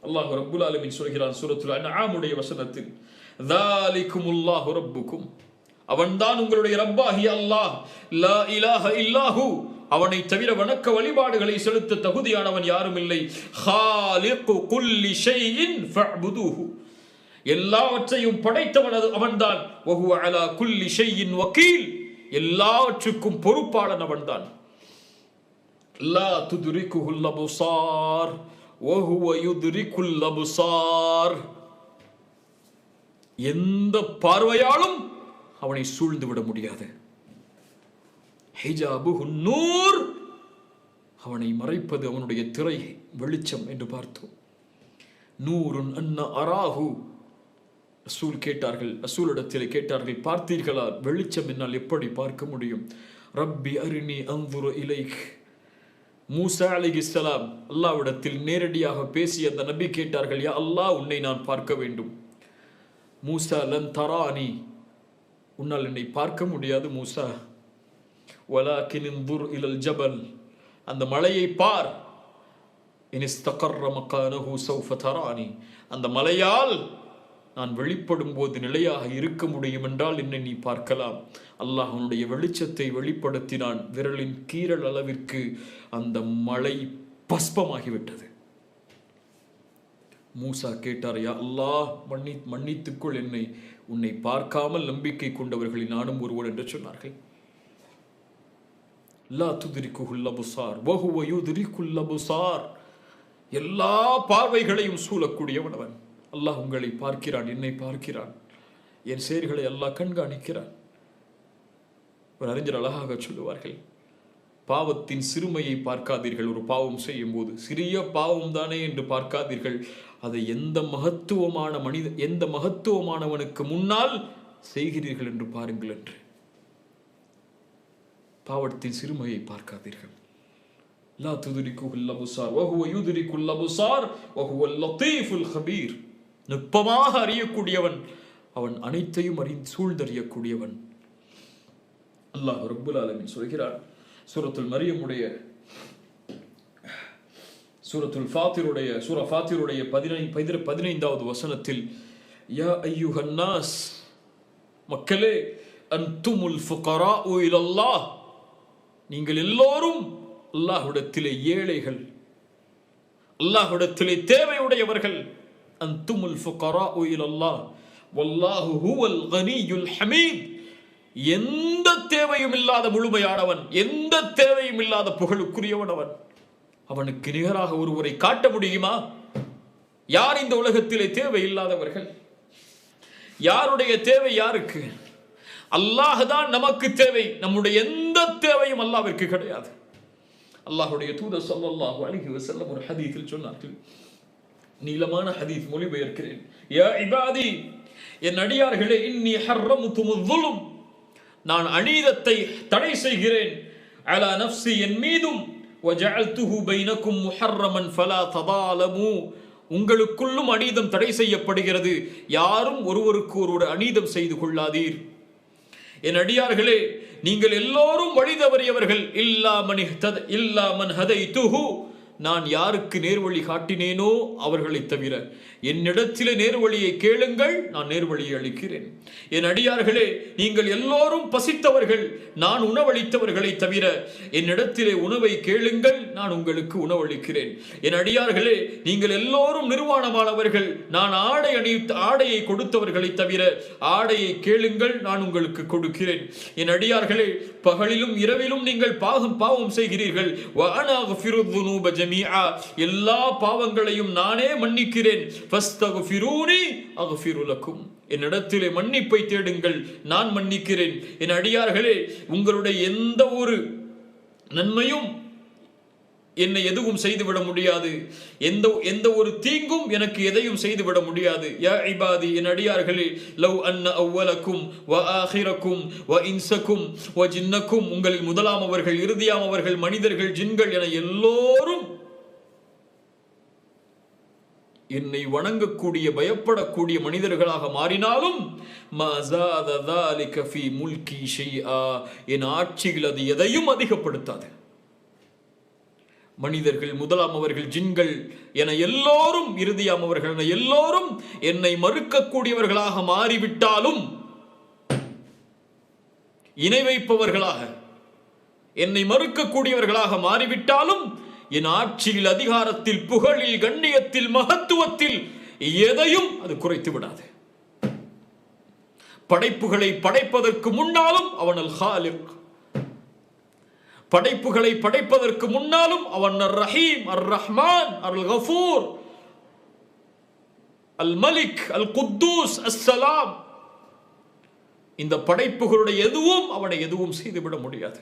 அல்லாஹ் ரப்பல் ஆலமீன் சொல்கிறான் சூரத்துல் அன்ஆமுடைய வசனத்தில், ذَلِكُمُல்லாஹு ரப்புக்கும், அவன்தான் உங்களுடைய ரப்பாகிய அல்லாஹ். லா இலாஹ இல்லாஹு, அவனை தவிர வணக்க வழிபாடுகளை செலுத்த தகுதியானவன் யாரும் இல்லை. خَالِقُ كُلِّ شَيْءٍ فَاعْبُدُوهُ, எல்லாவற்றையும் படைத்தவன் அவன்தான். وَهُوَ عَلَى كُلِّ شَيْءٍ وَكِيلٌ, எல்லாவற்றுக்கும் பொறுப்பாளன் அவன்தான். லா துத்ரிகுல் அப்சார் வஹுவ யுத்ரிகுல் அப்சார், எந்த பார்வையாலும் அவனை சூழ்ந்து விட முடியாது. ஹிஜாபுஹு நூர், அவனை மறைப்பது அவனுடைய திரை வெளிச்சம் என்று பார்த்தோம். நூருன் அன்ன அராஹு, ரசூல் கேட்டார்கள், ரசூலிடத்தில் கேட்டார்கள், பார்த்தீர்களா வெளிச்சம் என்னால் எப்படி பார்க்க முடியும்? ரப்பி அரினி அன்துரு இலைக். மூசா அலைஹிஸ்ஸலாம் அல்லாஹ்விடத்தில் நேரடியாக பேசிய அந்த நபி கேட்டார்கள், யா அல்லாஹ் உன்னை நான் பார்க்க வேண்டும். மூசா லன் தரானி, உன்னால் என்னை பார்க்க முடியாது மூசா. வலாகின் இன்துர் இலல் ஜபல், அந்த மலையை பார். இன்ஸ்தகர்ர மகானஹு சௌஃப தரானி, அந்த மலையால் நான் வெளிப்படும் போது நிலையாக இருக்க முடியும் என்றால் என்னை நீ பார்க்கலாம். அல்லாஹ் அவனுடைய வெளிச்சத்தை வெளிப்படுத்தினான். விரலின் கீரல் அளவிற்கு அந்த மலை பஸ்பமாகிவிட்டது. மூசா கேட்டார், யா அல்லாஹ் மன்னித்துக்கொள் என்னை, உன்னை பார்க்காமல் நம்பிக்கை கொண்டவர்களில் நானும் ஒருவன் என்று சொன்னார்கள். லா துத்ரிகுல் அப்சார் வஹுவ யுத்ரிகுல் அப்சார், எல்லா பார்வைகளையும் சூழக்கூடியவன் அவன். அல்லாஹ் உங்களை பார்க்கிறான், என்னை பார்க்கிறான், என் செயல்களை அல்லாஹ் கண்காணிக்கிறான். ஒரு அறிஞர் அழகாக சொல்லுவார்கள், பாவத்தின் சிறுமையை பார்க்காதீர்கள். ஒரு பாவம் செய்யும் போது சிறிய பாவம் தானே என்று பார்க்காதீர்கள், அதை எந்த மகத்துவமானவனுக்கு முன்னால் செய்கிறீர்கள் என்று பாருங்கள் என்று. பாவத்தின் சிறுமையை பார்க்காதீர்கள். லா துதுரிக்குல் அப்சார் வஹுவ யுதுரிக்குல் அப்சார் வஹுவல் லத்தீஃபுல் கபீர். நுட்பமாக அறியக்கூடியவன், அவன் அனைத்தையும் சூழ்ந்தறியக்கூடியவன். அல்லாஹ் ரப்புல் ஆலமீன் சொல்கிறார் சூரத்துல் மரியமுடைய சூரத்துல் ஃபாத்திருடைய சூரா ஃபாத்திருடைய 15வது வசனத்தில், யா அய்யுஹன் நாஸ், மக்களே, அன்துமுல் ஃபுகராஉ இலல்லாஹ், நீங்கள் எல்லோரும் அல்லாஹ்விடத்திலே ஏழைகள், அல்லாஹ்விடத்திலே தேவையுடையவர்கள். அன்துமுல் ஃபுகராஉ இலல்லாஹ் வல்லாஹு ஹுவல் கனியுல் ஹமீத். எந்த தேவையும் இல்லாத முழுமையானவன், எந்த தேவையும் இல்லாத புகழுக்குரியவன் அவன். அவனுக்கு நிகராக ஒருவரை காட்ட முடியுமா? யார் இந்த உலகத்திலே தேவை இல்லாதவர்கள்? யாருடைய தேவை யாருக்கு? அல்லாஹ் தான் நமக்கு தேவை. நம்முடைய எந்த தேவையும் அல்லாஹ்விற்கு கிடையாது. அல்லாஹ்வுடைய தூதர் ஸல்லல்லாஹு அலைஹி வஸல்லம் ஒரு ஹதீஸில் சொன்னார்கள், நீளமான ஹதீஸ், மொழிபெயர்க்கிறேன். யா இபாதி, என் அடியார்களே, இன்னி ஹர்ரம்துமுல் ஸுல்ம், நான் அநீதத்தை தடை செய்கிறேன், அலா நஃப்ஸி, என் மீதும், வஜஅல்துஹு பைனக்கும் முஹர்ரமன் ஃபலா ததாலமு, உங்களுக்குள்ளும் அநீதம் தடை செய்யப்படுகிறது, யாரும் ஒருவருக்கு ஒருவர் அநீதம் செய்து கொள்ளாதீர். என் அடியார்களே, நீங்கள் எல்லோரும் வழி தவறியவர்கள், இல்லா மன் ஹதைதுஹு, நான் யாருக்கு நேர்வழி காட்டினேனோ அவர்களை தவிர. என்னிடத்திலே நேர்வழியை கேளுங்கள், நான் நேர்வழியை அளிக்கிறேன். என் அடியார்களே, நீங்கள் எல்லோரும் பசித்தவர்கள், நான் உணவளித்தவர்களை தவிர. என்னிடத்திலே உணவை கேளுங்கள், நான் உங்களுக்கு உணவளிக்கிறேன். என் அடியார்களே, நீங்கள் எல்லோரும் நிர்வாணமானவர்கள், நான் ஆடையை கொடுத்தவர்களை தவிர. ஆடையை கேளுங்கள், நான் உங்களுக்கு கொடுக்கிறேன். என் அடியார்களே, பகலிலும் இரவிலும் நீங்கள் பாவம் செய்கிறீர்கள். வஅனா அக்ஃபிருத் துனூப ஜமீஆ, எல்லா பாவங்களையும் நானே மன்னிக்கிறேன். ஃபஸ்தக்ஃபிரூனி அக்ஃபிரு லக்கும், என்னிடத்திலே மன்னிப்பை தேடுங்கள், நான் மன்னிக்கிறேன். என் அடியார்களே, உங்களுடைய எந்த ஒரு நன்மையும் என்னை எதுவும் செய்துவிட முடியாது. எந்த ஒரு தீங்கும் எனக்கு எதையும் செய்துவிட முடியாது. யா இபாதி, என் அடியார்களே, லவ் அன்ன அவ்வலக்கும் வ ஆஹிரக்கும் வ இன்சக்கும் வ ஜின்னக்கும், உங்களில் முதலாமவர்கள், இறுதியாமவர்கள், மனிதர்கள், ஜின்கள் என எல்லோரும் என்னை வணங்கக்கூடிய, பயப்படக்கூடிய மனிதர்களாக மாறினாலும், என் ஆட்சியில் அது எதையும் அதிகப்படுத்தாது. மனிதர்கள், முதலாமவர்கள், ஜின்கள் என எல்லோரும், இறுதியாமவர்கள் என எல்லோரும் என்னை மறுக்கக்கூடியவர்களாக மாறிவிட்டாலும், இணை வைப்பவர்களாக, என்னை மறுக்கக்கூடியவர்களாக மாறிவிட்டாலும், என் ஆட்சியில், அதிகாரத்தில், புகழில், கண்ணியத்தில், மகத்துவத்தில் எதையும் அது குறைத்து விடாது. படைப்புகளை படைப்பதற்கு முன்னாலும் அவன் அல் ஹாலிக், படைப்புகளை படைப்பதற்கு முன்னாலும் அவன் அர் ரஹீம், அர் ரஹ்மான், அல் கஃபூர், அல் மலிக், அல் குத்தூஸ், அஸ்ஸலாம். இந்த படைப்புகளுடைய எதுவும் அவனை எதுவும் செய்துவிட முடியாது.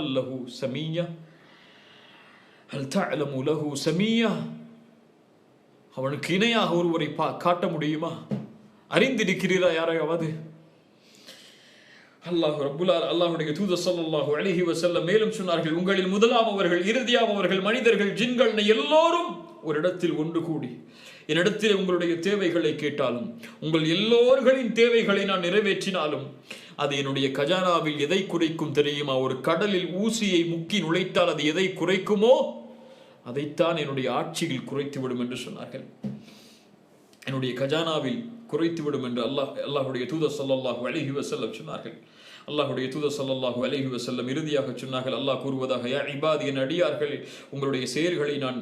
அல்லஹு சமீயா, ஹல் தஅலமு லஹு சமீயா, அவனுக்கு இணையாக ஒருவரை காட்ட முடியுமா? அறிந்திருக்கிறீரா யாரையாவது? அல்லாஹ்வுடைய தூதர் ஸல்லல்லாஹு அலைஹி வஸல்லம் மேலும் சொன்னார்கள், உங்களில் முதலாமவர்கள், இறுதியாமவர்கள், மனிதர்கள், ஜின்கள் எல்லோரும் ஒரு இடத்தில் ஒன்று கூடி என்னிடத்தில் உங்களுடைய தேவைகளை கேட்டாலும், உங்கள் எல்லோர்களின் தேவைகளை நான் நிறைவேற்றினாலும், அது என்னுடைய கஜானாவில் எதை குறைக்கும் தெரியுமா? ஒரு கடலில் ஊசியை முக்கி நுழைத்தால் அது எதை குறைக்குமோ அதைத்தான் என்னுடைய ஆட்சியில் குறைத்துவிடும் என்று சொன்னார்கள். என்னுடைய கஜானாவில் குறைத்துவிடும் என்று அல்லாஹ்வுடைய தூதர் ஸல்லல்லாஹு அலைஹி வஸல்லம் சொன்னார்கள். அல்லாஹ்வுடைய தூதர் ஸல்லல்லாஹு அலைஹி வஸல்லம் இறுதியாக சொன்னார்கள், அல்லாஹ் கூறுவதாக, யா இபாதி, என் அடியார்களே, உங்களுடைய செயல்களை நான்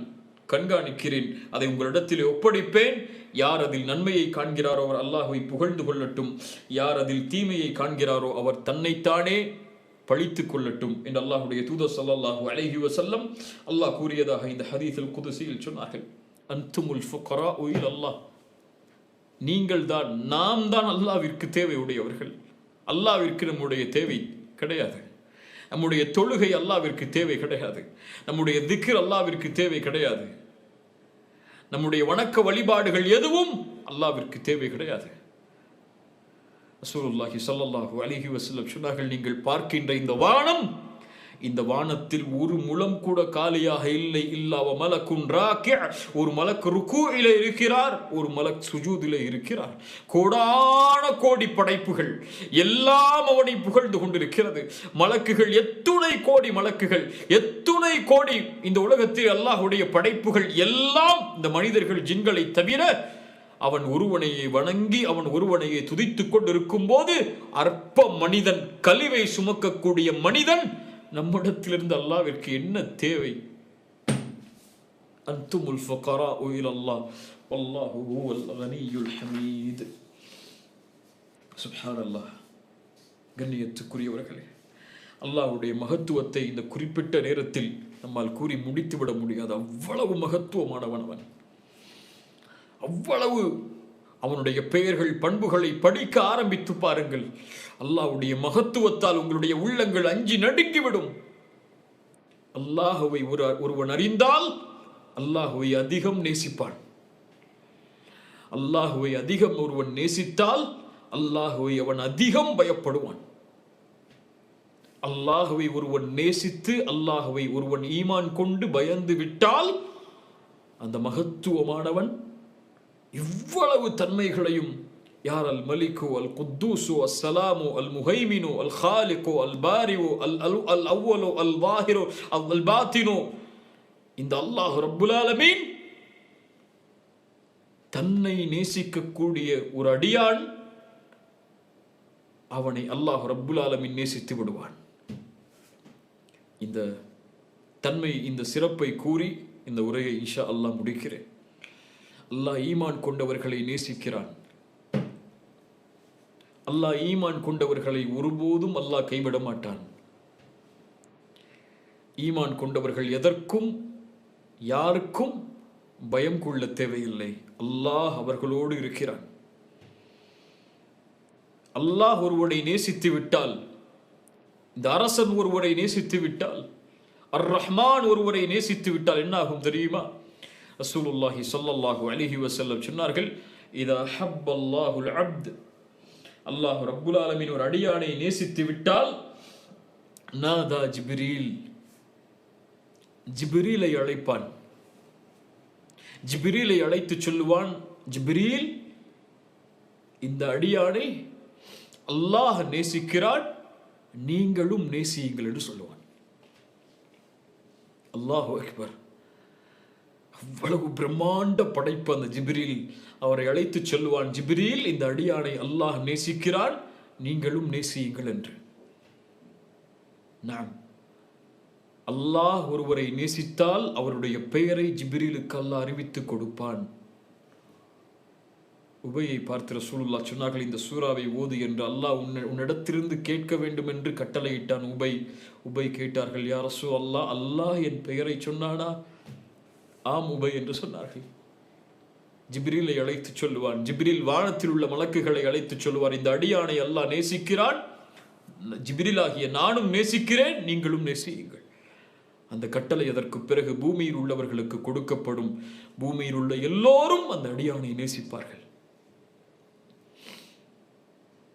கண்காணிக்கிறேன், அதை உங்களிடத்திலே ஒப்படைப்பேன். யார் அதில் நன்மையை காண்கிறாரோ அவர் அல்லாஹ்வை புகழ்ந்து கொள்ளட்டும், யார் அதில் தீமையை காண்கிறாரோ அவர் தன்னைத்தானே பழித்துக் கொள்ளட்டும் என்று அல்லாஹ்வுடைய தூதர் ஸல்லல்லாஹு அலைஹி வஸல்லம் அல்லாஹ் கூறியதாக இந்த ஹதீஸுல் குதுஸியில் சொன்னார்கள். அன்துமுல் ஃபுகராஉ இலல்லாஹ், நீங்கள் தான், நாம் தான் அல்லாஹ்விற்கு தேவையுடையவர்கள். அல்லாஹ்விற்கு நம்முடைய தேவை கிடையாது. நம்முடைய தொழுகை அல்லாஹ்விற்கு தேவை கிடையாது. நம்முடைய திக்ர் அல்லாஹ்விற்கு தேவை கிடையாது. நம்முடைய வணக்க வழிபாடுகள் எதுவும் அல்லாஹ்விற்கு தேவை கிடையாது. ரசூலுல்லாஹி ஸல்லல்லாஹு அலைஹி வஸல்லம் சொன்னார்கள், நீங்கள் பார்க்கின்ற இந்த வானம் இந்த வானத்தில் ஒரு முழம் கூட காலியாக இல்லை. இல்லாவ மலக்குன் ராக்கிஅ, ஒரு மலக்கு ருக்கூஇலே இருக்கிறார், ஒரு மலக் சுஜூதிலே இருக்கிறார். கோடான கோடி படைப்புகள் எல்லாம் அவனை புகழ்ந்து கொண்டிருக்கிறது. மலக்குகள் எத்துணை கோடி மலக்குகள், எத்துணை கோடி இந்த உலகத்தில் அல்லாஹ்வுடைய படைப்புகள் எல்லாம் இந்த மனிதர்கள் ஜின்களை தவிர அவன் ஒருவனையை வணங்கி அவன் ஒருவனையை துதித்துக் கொண்டிருக்கும் போது அற்ப மனிதன், கலிவை சுமக்கக்கூடிய மனிதன், நம்மிடத்திலிருந்து அல்லாஹ்விற்கு என்ன தேவை? அன்துமுல் ஃபுகராஉ இலல்லாஹ் வல்லாஹு ஹுவல் கனியுல் ஹமீத். சுப்ஹானல்லாஹ். கண்ணியத்துக்குரியவர்களே, அல்லாஹ்வுடைய மகத்துவத்தை இந்த குறிப்பிட்ட நேரத்தில் நம்மால் கூறி முடித்துவிட முடியாது. அவ்வளவு மகத்துவமானவன் அவன். அவ்வளவு அவனுடைய பெயர்கள் பண்புகளை படிக்க ஆரம்பித்து பாருங்கள். அல்லாஹ்வுடைய மகத்துவத்தால் உங்களுடைய உள்ளங்கள் அஞ்சி நடுங்கிவிடும். அல்லாஹ்வை ஒருவன் அறிந்தால் அல்லாஹ்வை அதிகம் நேசிப்பான். அல்லாஹ்வை அதிகம் ஒருவன் நேசித்தால் அல்லாஹ்வை அவன் அதிகம் பயப்படுவான். அல்லாஹ்வை ஒருவன் நேசித்து அல்லாஹ்வை ஒருவன் ஈமான் கொண்டு பயந்து விட்டால் அந்த மகத்துவமானவன் இவ்வளவு தன்மைகளையும் யார் அல் மலிகு அல் குத்தூசு அல் சலாமு அல் முஹைமினு அல் ஹாலிகு அல் பாரிவு அல் அவ்வலு அல் வாஹிரு அல் பாத்தினு, இந்த அல்லாஹ் ரப்புல் ஆலமீன் தன்னை நேசிக்கக்கூடிய ஒரு அடியான், அவனை அல்லாஹ் ரப்புல் ஆலமீன் நேசித்து விடுவான். இந்த தன்மை, இந்த சிறப்பை கூறி இந்த உரையை இன்ஷா அல்லாஹ் முடிக்கிறேன். அல்லாஹ் ஈமான் கொண்டவர்களை நேசிக்கிறான். அல்லாஹ் ஈமான் கொண்டவர்களை ஒருபோதும் அல்லாஹ் கைவிட மாட்டான். ஈமான் கொண்டவர்கள் எதற்கும் யாருக்கும் பயம் கொள்ள தேவையில்லை. அல்லாஹ் அவர்களோடு இருக்கிறான். அல்லாஹ் ஒருவரை நேசித்து விட்டால், இந்த அரசன் ஒருவரை நேசித்து விட்டால், அர் ரஹ்மான் ஒருவரை நேசித்து விட்டால் என்ன ஆகும் தெரியுமா? ரசூலுல்லாஹி ஸல்லல்லாஹு அலைஹி வஸல்லம் சொன்னார்கள், இதா ஹப்பல்லாஹுல் அப்த், அல்லாஹ் ரப்புல் ஆலமீன் ஒரு அடியானை நேசித்து விட்டால், நாதா ஜிப்ரீல், ஜிப்ரீலை அழைப்பான். ஜிப்ரீலை அழைத்து சொல்லுவான், ஜிப்ரீல், இந்த அடியானை அல்லாஹ் நேசிக்கிறான், நீங்களும் நேசியுங்கள் என்று சொல்லுவான். அல்லாஹு அக்பர். அவ்வளவு பிரம்மாண்ட படைப்பு அந்த ஜிப்ரீல். அவரை அழைத்து சொல்லுவான், ஜிப்ரீல், இந்த அடியானை அல்லாஹ் நேசிக்கிறான், நீங்களும் நேசியுங்கள் என்று. நாம் அல்லாஹ் ஒருவரை நேசித்தால் அவருடைய பெயரை ஜிப்ரீலுக்கு அல்லாஹ் அறிவித்து கொடுப்பான். உபையை பார்த்து ரசூலுல்லாஹ் சொன்னார்கள், இந்த சூராவை ஓது என்று அல்லாஹ் உன்னிடத்திலிருந்து கேட்க வேண்டும் என்று கட்டளையிட்டான். உபை கேட்டார்கள், யா ரசூலல்லாஹ், அல்லாஹ் என் பெயரை சொன்னானா? ஆம் உபை என்று சொன்னார்கள். ஜிப்ரீலை அழைத்து சொல்லுவான். ஜிப்ரீல் வானத்தில் உள்ள மலக்குகளை அழைத்து சொல்லுவார், இந்த அடியானை அல்லாஹ் நேசிக்கிறான், ஜிப்ரீலாகிய நானும் நேசிக்கிறேன், நீங்களும் நேசியுங்கள். அந்த கட்டளை அதற்கு பிறகு பூமியில் உள்ளவர்களுக்கு கொடுக்கப்படும். பூமியில் உள்ள எல்லோரும் அந்த அடியானை நேசிப்பார்கள்.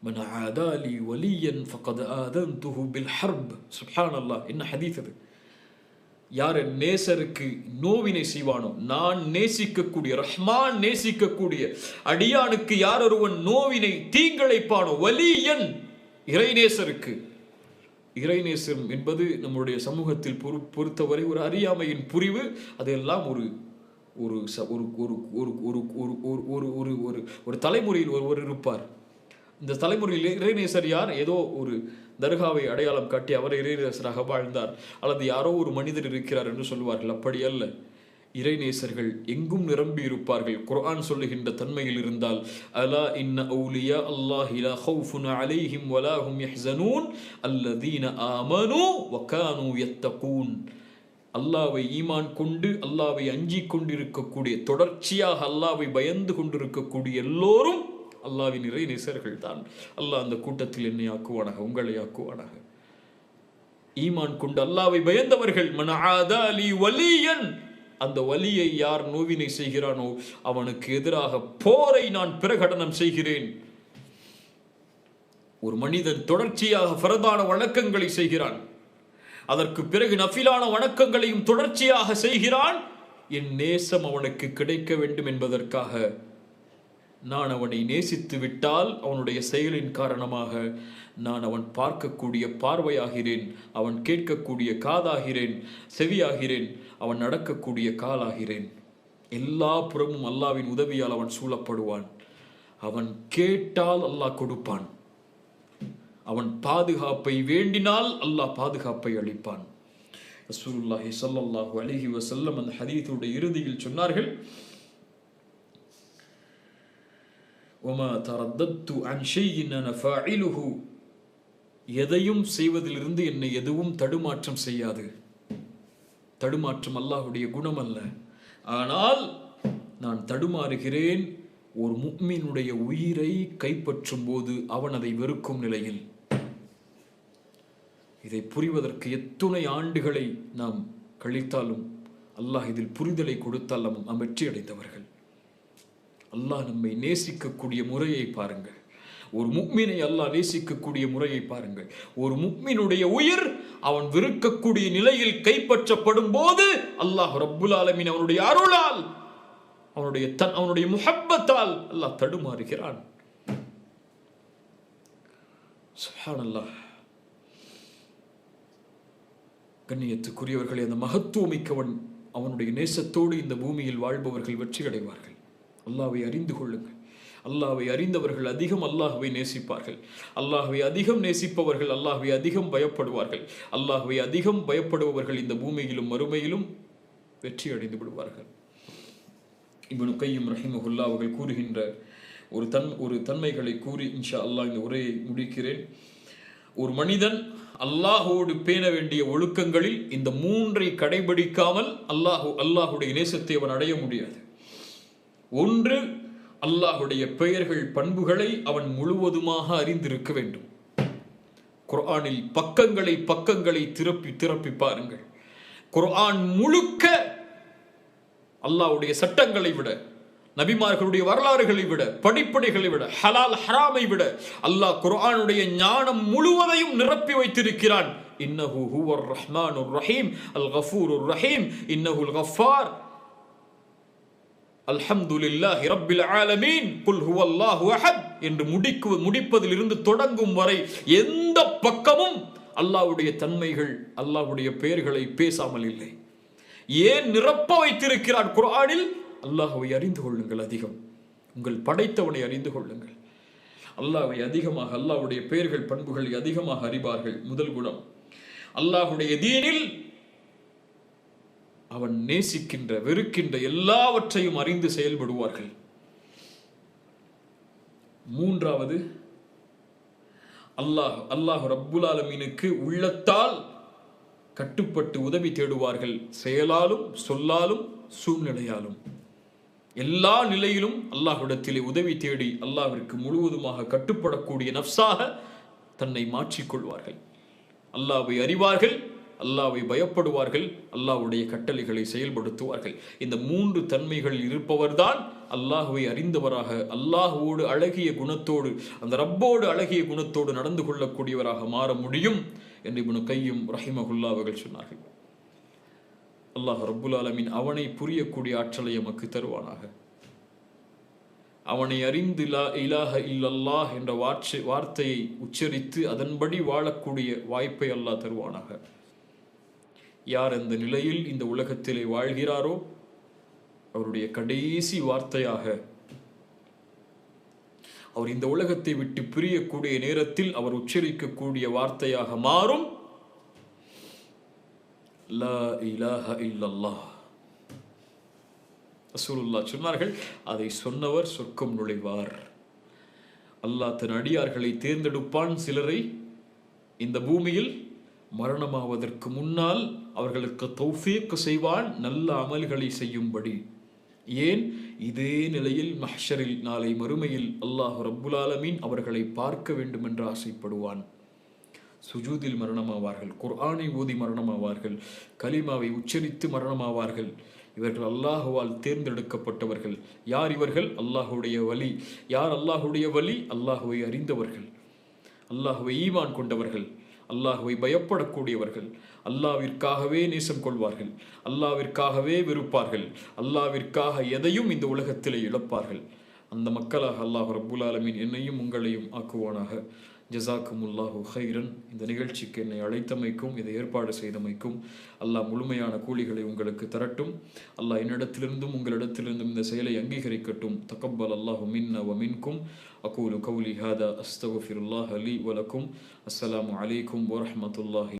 மன் ஆதாலி வலியன் ஃபகத் ஆதன்துஹு பில் ஹர்ப். சுப்ஹானல்லாஹ், என்ன ஹதீஸ் அது! யார் நேசருக்கு நோவினை செய்வானோ, நான் நேசிக்கக்கூடிய ரஹ்மான் நேசிக்கக்கூடிய அடியானுக்கு யார் ஒருவன் நோவினை தீங்கிழைப்பானோ, வலியன், இறைநேசருக்கு. இறைநேசம் என்பது நம்முடைய சமூகத்தில் பொறுத்தவரை ஒரு அறியாமையின் புரிவு. அதெல்லாம் ஒரு ஒரு ஒரு தலைமுறையில் ஒருவர் இருப்பார். இந்த தலைமுறையில் இறைநேசர் யார்? ஏதோ ஒரு தர்காவை அடையாளம் காட்டி அவரை இறைநேசராக வாழ்ந்தார், அல்லது யாரோ ஒரு மனிதர் இருக்கிறார் என்று சொல்வார்கள். அப்படி அல்ல. இறைநேசர்கள் எங்கும் நிரம்பி இருப்பார்கள். குர்ஆன் சொல்லுகின்ற தன்மையில் இருந்தால், அலா இன்ன அவுலியா அல்லாஹி லா ஹவுஃபுன் அலைஹிம் வலா ஹும் யஹ்ஸனூன் அல்லதீன ஆமனூ வகானூ யத்தகூன். அல்லாஹ்வை ஈமான் கொண்டு அல்லாஹ்வை அஞ்சிக் கொண்டிருக்கக்கூடிய, தொடர்ச்சியாக அல்லாஹ்வை பயந்து கொண்டிருக்கக்கூடிய எல்லோரும் அல்லாஹ்வின் இறைநேசர்கள் தான். அல்லாஹ் அந்த கூட்டத்தில் என்னை ஆக்குவானாக, உங்களை ஆக்குவானாக. ஈமான் கொண்டு அல்லாஹ்வை பயந்தவர்கள், மன் ஆதாலி வலியன், அந்த வலியை யார் நோவினை செய்கிறானோ அவனுக்கு எதிராக போரை நான் பிரகடனம் செய்கிறேன். ஒரு மனிதன் தொடர்ச்சியாக ஃபரதான வணக்கங்களை செய்கிறான், அதற்கு பிறகு நஃபிலான வணக்கங்களையும் தொடர்ச்சியாக செய்கிறான், என் நேசம் அவனுக்கு கிடைக்க வேண்டும் என்பதற்காக. நான் அவனை நேசித்து விட்டால் அவனுடைய செயலின் காரணமாக நான் அவன் பார்க்கக்கூடிய பார்வையாகிறேன், அவன் கேட்கக்கூடிய காதாகிறேன், செவியாகிறேன், அவன் நடக்கக்கூடிய காலாகிறேன். எல்லா புறமும் அல்லாஹ்வின் உதவியால் அவன் சூழப்படுவான். அவன் கேட்டால் அல்லாஹ் கொடுப்பான், அவன் பாதுகாப்பை வேண்டினால் அல்லாஹ் பாதுகாப்பை அளிப்பான். ரசூலுல்லாஹி ஸல்லல்லாஹு அலைஹி வஸல்லம் அந்த ஹதீஸுடைய இறுதியில் சொன்னார்கள், وما ترددت عن شيء انا فاعله. எதையும் செய்வதிலிருந்து என்னை எதுவும் தடுமாற்றம் செய்யாது. தடுமாற்றம் அல்லாஹ்வுடைய குணம் அல்ல. ஆனால் நான் தடுமாறுகிறேன் ஒரு முஃமினுடைய உயிரை கைப்பற்றும் போது அவன் அதை வெறுக்கும் நிலையில். இதை புரிவதற்கு எத்துணை ஆண்டுகளை நாம் கழித்தாலும் அல்லாஹ் இதில் புரிதலை கொடுத்தால் நாம் வெற்றி அடைந்தவர்கள். அல்லாஹ் நம்மை நேசிக்கக்கூடிய முறையை பாருங்கள். ஒரு முஃமினை அல்லாஹ் நேசிக்கக்கூடிய முறையை பாருங்கள். ஒரு முஃமினுடைய உயிர் அவன் வெறுக்கக்கூடிய நிலையில் கைப்பற்றப்படும் போது அல்லாஹ் ரப்புல் ஆலமீன் அவனுடைய அருளால், அவனுடைய முஹப்பத்தால் அல்லாஹ் தடுமாறுகிறான். சுப்ஹானல்லாஹ். கண்ணியத்துக்குரியவர்களே, அந்த மகத்துவமிக்கவன் அவனுடைய நேசத்தோடு இந்த பூமியில் வாழ்பவர்கள் வெற்றி அடைவார்கள். அல்லாஹ்வை அறிந்து கொள்ளுங்கள். அல்லாஹ்வை அறிந்தவர்கள் அதிகம் அல்லாஹ்வை நேசிப்பார்கள். அல்லாஹ்வை அதிகம் நேசிப்பவர்கள் அல்லாஹ்வை அதிகம் பயப்படுவார்கள். அல்லாஹ்வை அதிகம் பயப்படுபவர்கள் இந்த பூமியிலும் மறுமையிலும் வெற்றி அடைந்து விடுவார்கள். இப்னு கையிம் ரஹிமஹுல்லாஹ் அவர்கள் கூறுகின்ற ஒரு தன்மைகளை கூறி இன்ஷா அல்லாஹ் இந்த உரையை முடிக்கிறேன். ஒரு மனிதன் அல்லாஹோடு பேண வேண்டிய ஒழுக்கங்களில் இந்த மூன்றை கடைபிடிக்காமல் அல்லாஹுடைய நேசத்தை அவன் அடைய முடியாது. ஒன்று, அல்லாஹுடைய பெயர்கள் பண்புகளை அவன் முழுவதுமாக அறிந்திருக்க வேண்டும். குர்ஆனில் பக்கங்களை திரப்பி பாருங்கள். குர்ஆன் முழுக்க அல்லாஹ்வுடைய சட்டங்களை விட, நபிமார்களுடைய வரலாறுகளை விட, படிப்படைகளை விட, ஹலால் ஹராமை விட அல்லாஹ் குர்ஆனுடைய ஞானம் முழுவதையும் நிரப்பி வைத்திருக்கிறான். இன்னஹு ஹுவர் ரஹ்மானுர் ரஹீம் அல் கஃபூருர் ரஹீம் இன்னஹுல் கஃபார் அல்ஹம்துலில்லாஹி ரப்பில் ஆலமீன் குல் ஹுவல்லாஹு அஹத் என்று முடிப்பதிலிருந்து தொடங்கும் வரை எந்த பக்கமும் அல்லாஹ்வுடைய தன்மைகள், அல்லாஹ்வுடைய பெயர்களை பேசாமல் இல்லை. ஏன் நிரப்ப வைத்திருக்கிறான் குர்ஆனில்? அல்லாஹ்வை அறிந்து கொள்ளுங்கள் அதிகம். உங்கள் படைத்தவனை அறிந்து கொள்ளுங்கள். அல்லாஹ்வை அதிகமாக, அல்லாஹ்வுடைய பெயர்கள் பண்புகளை அதிகமாக அறிவார்கள். முதல் குணம். அல்லாஹ்வுடைய தீனில் அவன் நேசிக்கின்ற வெறுக்கின்ற எல்லாவற்றையும் அறிந்து செயல்படுவார்கள். மூன்றாவது, அல்லாஹ் ரப்புல் ஆலமீனுக்கு உள்ளத்தால் கட்டுப்பட்டு உதவி தேடுவார்கள். செயலாலும் சொல்லாலும் சூழ்நிலையாலும் எல்லா நிலையிலும் அல்லாஹ்விடத்திலே உதவி தேடி அல்லாஹ்விற்கு முழுவதுமாக கட்டுப்படக்கூடிய நஃப்ஸாக தன்னை மாற்றிக்கொள்வார்கள். அல்லாஹ்வை அறிவார்கள், அல்லாஹ்வை பயப்படுவார்கள், அல்லாஹ்வுடைய கட்டளைகளை செயல்படுத்துவார்கள். இந்த மூன்று தன்மைகளில் இருப்பவர்தான் அல்லாஹ்வை அறிந்தவராக, அல்லாஹ்வோடு அழகிய குணத்தோடு, அந்த ரப்போடு அழகிய குணத்தோடு நடந்து கொள்ளக்கூடியவராக மாற முடியும் என்று இப்னு கையிம் ரஹிமஹுல்லாஹ் அவர்கள் சொன்னார்கள். அல்லாஹ் ரப்புல் ஆலமீன் அவனை புரியக்கூடிய ஆற்றலை எமக்கு தருவானாக. அவனை அறிந்து லா இலாஹ இல்லல்லாஹ் என்ற வார்த்தையை உச்சரித்து அதன்படி வாழக்கூடிய வாய்ப்பை அல்லாஹ் தருவானாக. யார் அந்த நிலையில் இந்த உலகத்திலே வாழ்கிறாரோ அவருடைய கடைசி வார்த்தையாக, அவர் இந்த உலகத்தை விட்டு பிரியக்கூடிய நேரத்தில் அவர் உச்சரிக்கக்கூடிய வார்த்தையாக மாறும், லா இலாஹ இல்லல்லாஹ். ரசூலுல்லாஹ் சொன்னார்கள், அதை சொன்னவர் சொர்க்கம் நுழைவார். அல்லாஹ் தன் அடியார்களை தேர்ந்தெடுப்பான். சிலரை இந்த பூமியில் மரணமாவதற்கு முன்னால் அவர்களுக்கு தௌஃபீக் செய்வான், நல்ல அமல்களை செய்யும்படி. ஏன்? இதே நிலையில் மஹ்ஷரில் நாளை மறுமையில் அல்லாஹ் ரப்புல் ஆலமீன் அவர்களை பார்க்க வேண்டும் என்று ஆசைப்படுவான். சுஜூதில் மரணமாவார்கள், குர்ஆனை ஓதி மரணமாவார்கள், கலிமாவை உச்சரித்து மரணமாவார்கள். இவர்கள் அல்லாஹுவால் தேர்ந்தெடுக்கப்பட்டவர்கள். யார் இவர்கள்? அல்லாஹுடைய வலி. யார் அல்லாஹுடைய வலி? அல்லாஹுவை அறிந்தவர்கள், அல்லாஹுவை ஈமான் கொண்டவர்கள், அல்லாஹுவை பயப்படக்கூடியவர்கள், அல்லாவிற்காகவே நேசம் கொள்வார்கள், அல்லாவிற்காகவே வெறுப்பார்கள், அல்லாவிற்காக எதையும் இந்த உலகத்திலே இழப்பார்கள். அந்த மக்களாக அல்லாஹ் ரப்புல் ஆலமீன் என்னையும் உங்களையும் ஆக்குவானாக. ஜஸாக்குமுல்லாஹு ஹைரன். இந்த நிகழ்ச்சிக்கு என்னை அழைத்தமைக்கும் இதை ஏற்பாடு செய்தமைக்கும் அல்லாஹ் முழுமையான கூலிகளை உங்களுக்கு தரட்டும். அல்லாஹ் என்னிடத்திலிருந்தும் உங்களிடத்திலிருந்தும் இந்த செயலை அங்கீகரிக்கட்டும். தகப்பல் அல்லாஹு மின்னா வ மின்கும். அகூலு கௌலி ஹாதா அஸ்தக்ஃபிருல்லாஹ லீ வ லக்கும். அஸ்ஸலாமு அலைக்கும் வ ரஹ்மத்துல்லாஹி